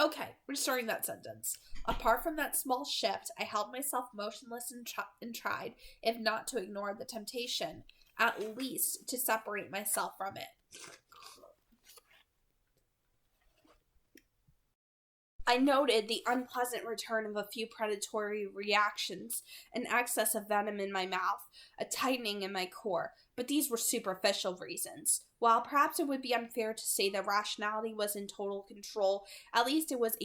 Okay, restarting that sentence. Apart from that small shift, I held myself motionless and tried, if not to ignore the temptation, at least to separate myself from it. I noted the unpleasant return of a few predatory reactions, an excess of venom in my mouth, a tightening in my core, but these were superficial reasons. While perhaps it would be unfair to say that rationality was in total control, at least it was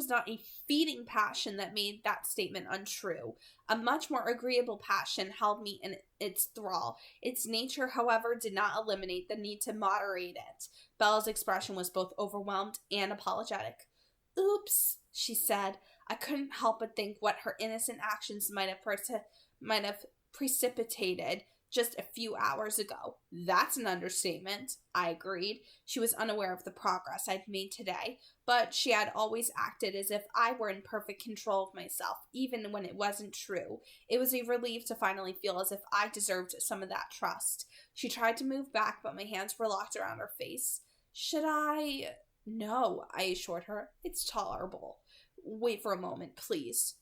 not a feeding passion that made that statement untrue. A much more agreeable passion held me in its thrall. Its nature, however, did not eliminate the need to moderate it. Bella's expression was both overwhelmed and apologetic. Oops, she said. I couldn't help but think what her innocent actions might have precipitated just a few hours ago. That's an understatement, I agreed. She was unaware of the progress I'd made today, but she had always acted as if I were in perfect control of myself, even when it wasn't true. It was a relief to finally feel as if I deserved some of that trust. She tried to move back, but my hands were locked around her face. Should I? No, I assured her. It's tolerable. Wait for a moment, please.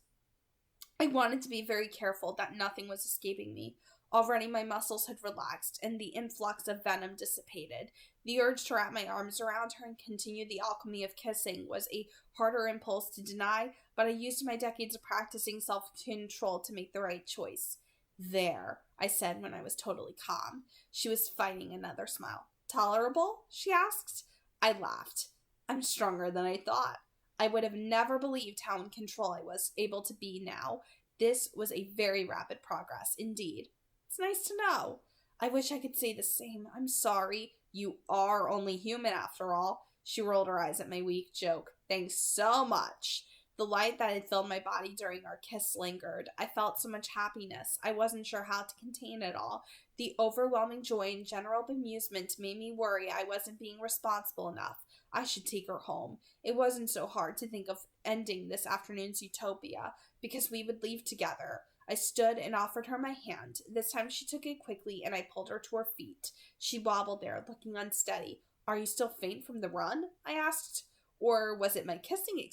I wanted to be very careful that nothing was escaping me. Already my muscles had relaxed, and the influx of venom dissipated. The urge to wrap my arms around her and continue the alchemy of kissing was a harder impulse to deny, but I used my decades of practicing self-control to make the right choice. There, I said when I was totally calm. She was fighting another smile. Tolerable? She asked. I laughed. I'm stronger than I thought. I would have never believed how in control I was able to be now. This was a very rapid progress, indeed. It's nice to know. I wish I could say the same. I'm sorry. You are only human after all. She rolled her eyes at my weak joke. Thanks so much. The light that had filled my body during our kiss lingered. I felt so much happiness. I wasn't sure how to contain it all. The overwhelming joy and general bemusement made me worry I wasn't being responsible enough. I should take her home. It wasn't so hard to think of ending this afternoon's utopia, because we would leave together. I stood and offered her my hand. This time she took it quickly, and I pulled her to her feet. She wobbled there, looking unsteady. Are you still faint from the run? I asked. Or was it my kissing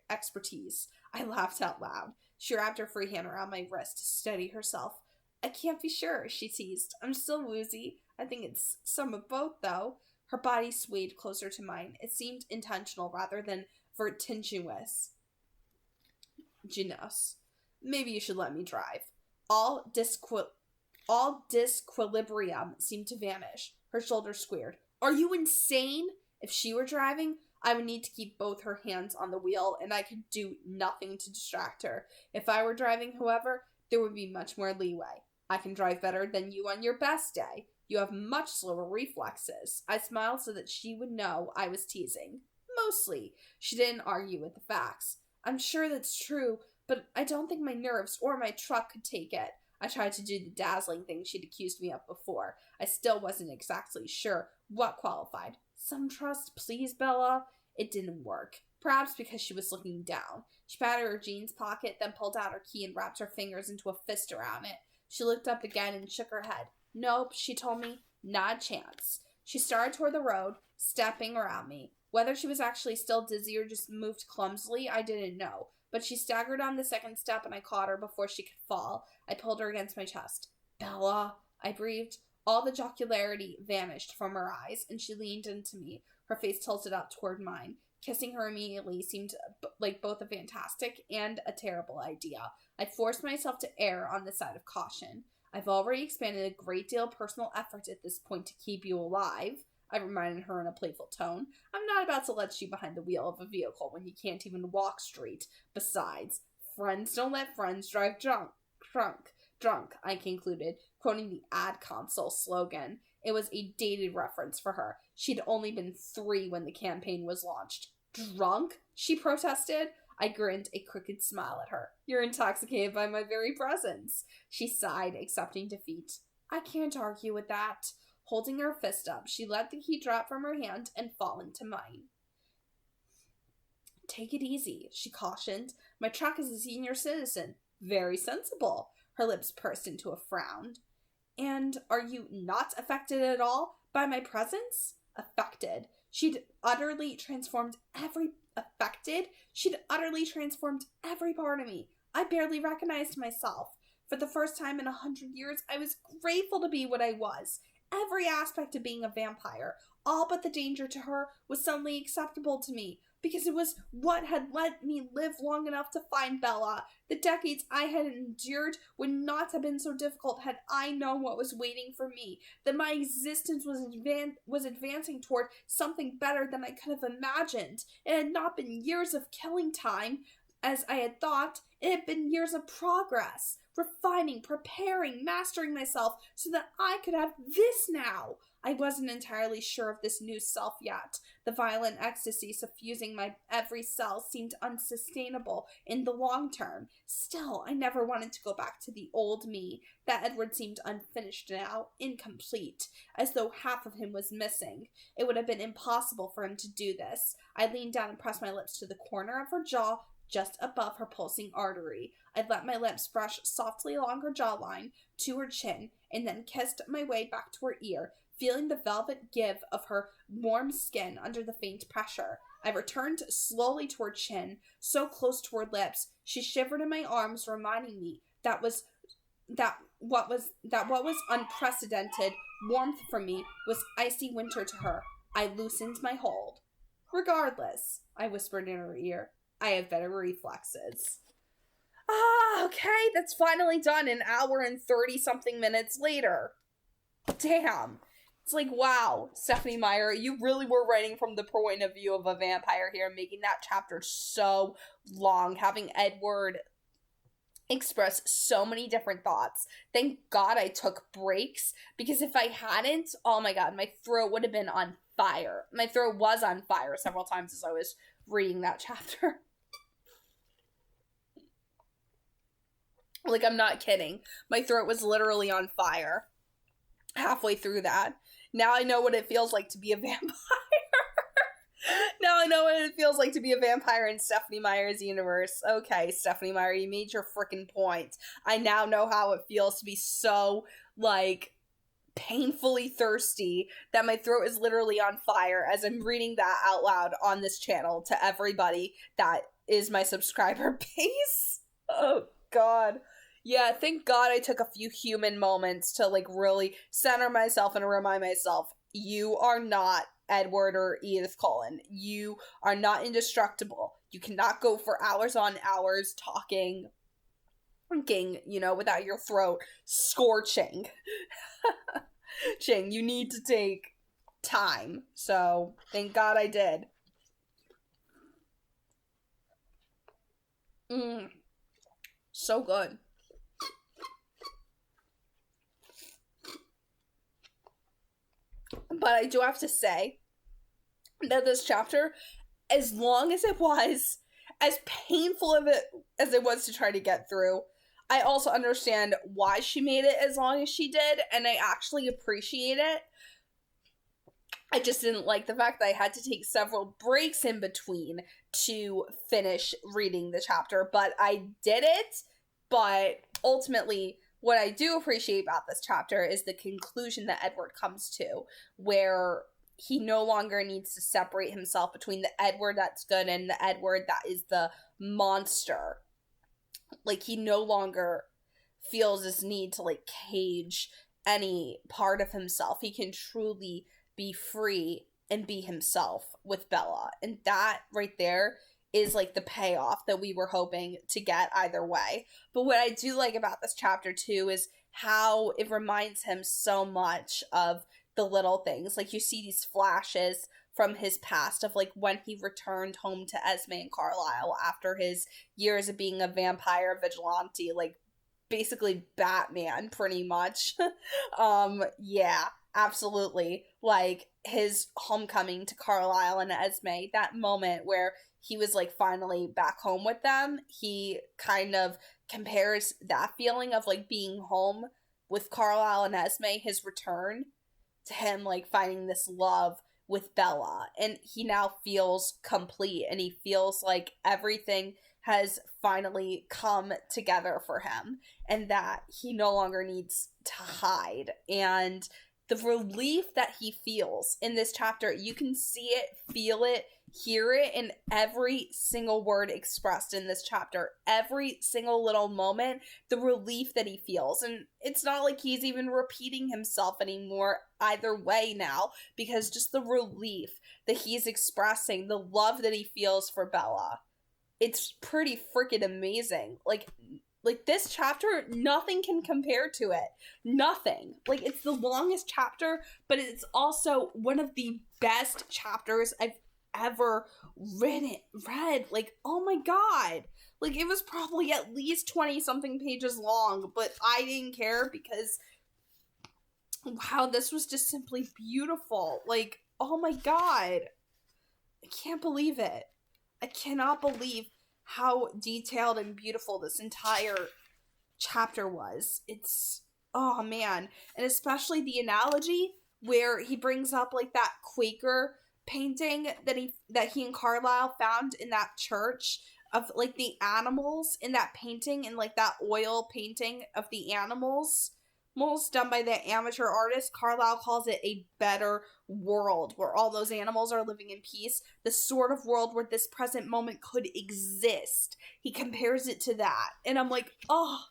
expertise? I laughed out loud. She wrapped her free hand around my wrist to steady herself. I can't be sure, she teased. I'm still woozy. I think it's some of both, though. Her body swayed closer to mine. It seemed intentional rather than vertiginous. Maybe you should let me drive. All disequilibrium seemed to vanish. Her shoulders squared. Are you insane? If she were driving, I would need to keep both her hands on the wheel, and I could do nothing to distract her. If I were driving, however, there would be much more leeway. I can drive better than you on your best day. You have much slower reflexes. I smiled so that she would know I was teasing. Mostly. She didn't argue with the facts. I'm sure that's true, but I don't think my nerves or my truck could take it. I tried to do the dazzling thing she'd accused me of before. I still wasn't exactly sure what qualified. Some trust, please, Bella. It didn't work. Perhaps because she was looking down. She patted her jeans pocket, then pulled out her key and wrapped her fingers into a fist around it. She looked up again and shook her head. Nope, she told me. Not a chance. She started toward the road, stepping around me. Whether she was actually still dizzy or just moved clumsily, I didn't know. But she staggered on the second step, and I caught her before she could fall. I pulled her against my chest. Bella, I breathed. All the jocularity vanished from her eyes, and she leaned into me, her face tilted up toward mine. Kissing her immediately seemed like both a fantastic and a terrible idea. I forced myself to err on the side of caution. I've already expended a great deal of personal effort at this point to keep you alive, I reminded her in a playful tone. I'm not about to let you behind the wheel of a vehicle when you can't even walk straight. Besides, friends don't let friends drive drunk, I concluded, quoting the ad console slogan. It was a dated reference for her. She'd only been 3 when the campaign was launched. Drunk? She protested. I grinned a crooked smile at her. You're intoxicated by my very presence. She sighed, accepting defeat. I can't argue with that. Holding her fist up, she let the key drop from her hand and fall into mine. Take it easy, she cautioned. My truck is a senior citizen. Very sensible. Her lips pursed into a frown. And are you not affected at all by my presence? Affected. She'd utterly transformed every part of me. I barely recognized myself. For the first time in 100 years, I was grateful to be what I was. Every aspect of being a vampire, all but the danger to her, was suddenly acceptable to me, because it was what had let me live long enough to find Bella. The decades I had endured would not have been so difficult had I known what was waiting for me, that my existence was advancing toward something better than I could have imagined. It had not been years of killing time, as I had thought. It had been years of progress, refining, preparing, mastering myself so that I could have this now. I wasn't entirely sure of this new self yet. The violent ecstasy suffusing my every cell seemed unsustainable in the long term. Still, I never wanted to go back to the old me. That Edward seemed unfinished now, incomplete, as though half of him was missing. It would have been impossible for him to do this. I leaned down and pressed my lips to the corner of her jaw, just above her pulsing artery. I let my lips brush softly along her jawline to her chin, and then kissed my way back to her ear, feeling the velvet give of her warm skin under the faint pressure. I returned slowly to her chin, so close to her lips, she shivered in my arms, reminding me that what was unprecedented warmth for me was icy winter to her. I loosened my hold. Regardless, I whispered in her ear, I have better reflexes. Okay, that's finally done, an hour and 30-something minutes later. Damn. It's like, wow, Stephenie Meyer, you really were writing from the point of view of a vampire here, making that chapter so long, having Edward express so many different thoughts. Thank God I took breaks, because if I hadn't, oh my God, my throat would have been on fire. My throat was on fire several times as I was reading that chapter. Like, I'm not kidding. My throat was literally on fire halfway through that. Now I know what it feels like to be a vampire. Now I know what it feels like to be a vampire in Stephenie Meyer's universe. Okay, Stephenie Meyer, you made your freaking point. I now know how it feels to be so, like, painfully thirsty that my throat is literally on fire as I'm reading that out loud on this channel to everybody that is my subscriber base. Oh, God. Yeah, thank God I took a few human moments to, like, really center myself and remind myself, you are not Edward or Edith Cullen. You are not indestructible. You cannot go for hours on hours talking, you know, without your throat scorching. You need to take time. So, thank God I did. So good. But I do have to say that this chapter, as long as it was, as painful of it as it was to try to get through, I also understand why she made it as long as she did, and I actually appreciate it. I just didn't like the fact that I had to take several breaks in between to finish reading the chapter, but I did it. But ultimately, what I do appreciate about this chapter is the conclusion that Edward comes to, where he no longer needs to separate himself between the Edward that's good and the Edward that is the monster. Like, he no longer feels this need to, like, cage any part of himself. He can truly be free and be himself with Bella. And that right there is, like, the payoff that we were hoping to get either way. But what I do like about this chapter, too, is how it reminds him so much of the little things. Like, you see these flashes from his past of, like, when he returned home to Esme and Carlisle after his years of being a vampire vigilante, like, basically Batman, pretty much. Yeah, absolutely. Like, his homecoming to Carlisle and Esme, that moment where he was, like, finally back home with them, he kind of compares that feeling of, like, being home with Carlisle and Esme, his return, to him, like, finding this love with Bella. And he now feels complete, and he feels like everything has finally come together for him, and that he no longer needs to hide. And the relief that he feels in this chapter, you can see it, feel it, hear it in every single word expressed in this chapter. Every single little moment, the relief that he feels. And it's not like he's even repeating himself anymore either way now, because just the relief that he's expressing, the love that he feels for Bella, it's pretty freaking amazing. Like this chapter, nothing can compare to it. Nothing. Like, it's the longest chapter, but it's also one of the best chapters I've ever read. Like, oh my god. Like, it was probably at least 20 something pages long, but I didn't care because, wow, this was just simply beautiful. Like, oh my god. I can't believe it. I cannot believe how detailed and beautiful this entire chapter was. It's, oh man. And especially the analogy where he brings up like that Quaker painting that he and Carlisle found in that church, of like the animals in that painting, and like that oil painting of the animals done by the amateur artist. Carlisle calls it a better world where all those animals are living in peace, the sort of world where this present moment could exist. He compares it to that, and I'm like, oh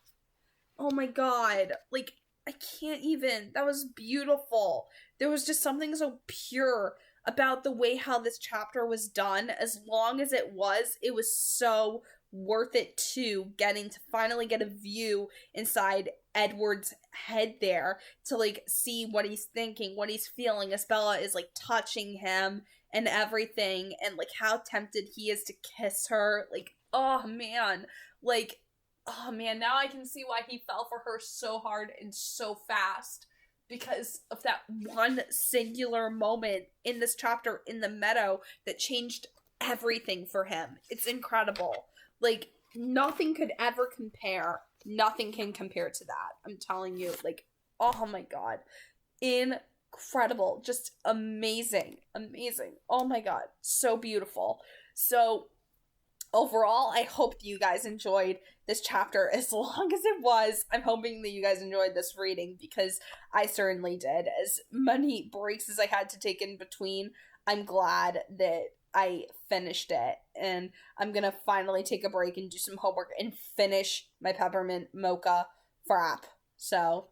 my god, like, I can't even. That was beautiful. There was just something so pure about the way how this chapter was done. As long as it was so worth it too, getting to finally get a view inside Edward's head there, to like see what he's thinking, what he's feeling as Bella is like touching him and everything, and like how tempted he is to kiss her. Like, oh man, now I can see why he fell for her so hard and so fast, because of that one singular moment in this chapter in the meadow that changed everything for him. It's incredible. Like, nothing could ever compare. Nothing can compare to that. I'm telling you, like, oh my god. Incredible. Just amazing. Amazing. Oh my god. So beautiful. So, overall, I hope you guys enjoyed this chapter as long as it was. I'm hoping that you guys enjoyed this reading, because I certainly did. As many breaks as I had to take in between, I'm glad that I finished it. And I'm gonna finally take a break and do some homework and finish my peppermint mocha frap. So,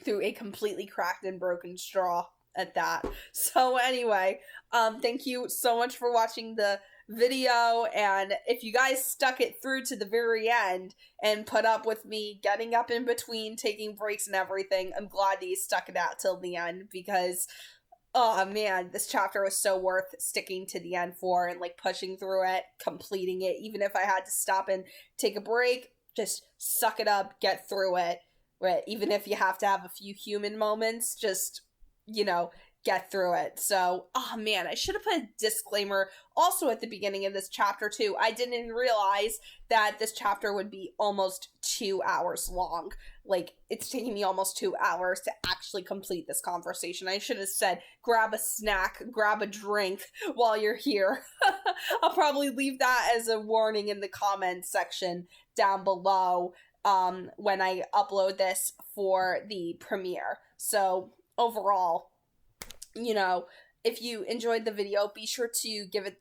through a completely cracked and broken straw at that. So anyway, thank you so much for watching the video, and if you guys stuck it through to the very end and put up with me getting up in between, taking breaks and everything, I'm glad that you stuck it out till the end, because oh man, this chapter was so worth sticking to the end for, and like pushing through it, completing it, even if I had to stop and take a break. Just suck it up, get through it. Right? Even if you have to have a few human moments, just, you know, get through it. So, oh man, I should have put a disclaimer also at the beginning of this chapter too. I didn't realize that this chapter would be almost 2 hours long. Like, it's taking me almost 2 hours to actually complete this conversation. I should have said, grab a snack, grab a drink while you're here. I'll probably leave that as a warning in the comments section down below when I upload this for the premiere. So, overall, you know, if you enjoyed the video, be sure to give it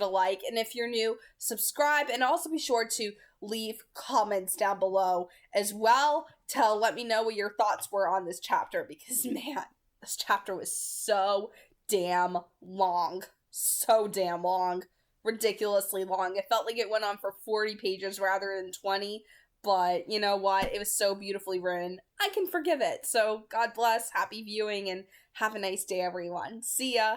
a like, and if you're new, subscribe, and also be sure to leave comments down below as well to let me know what your thoughts were on this chapter, because man, this chapter was so damn long. Ridiculously long. It felt like it went on for 40 pages rather than 20. But you know what? It was so beautifully written. I can forgive it. So God bless, happy viewing, and have a nice day, everyone. See ya!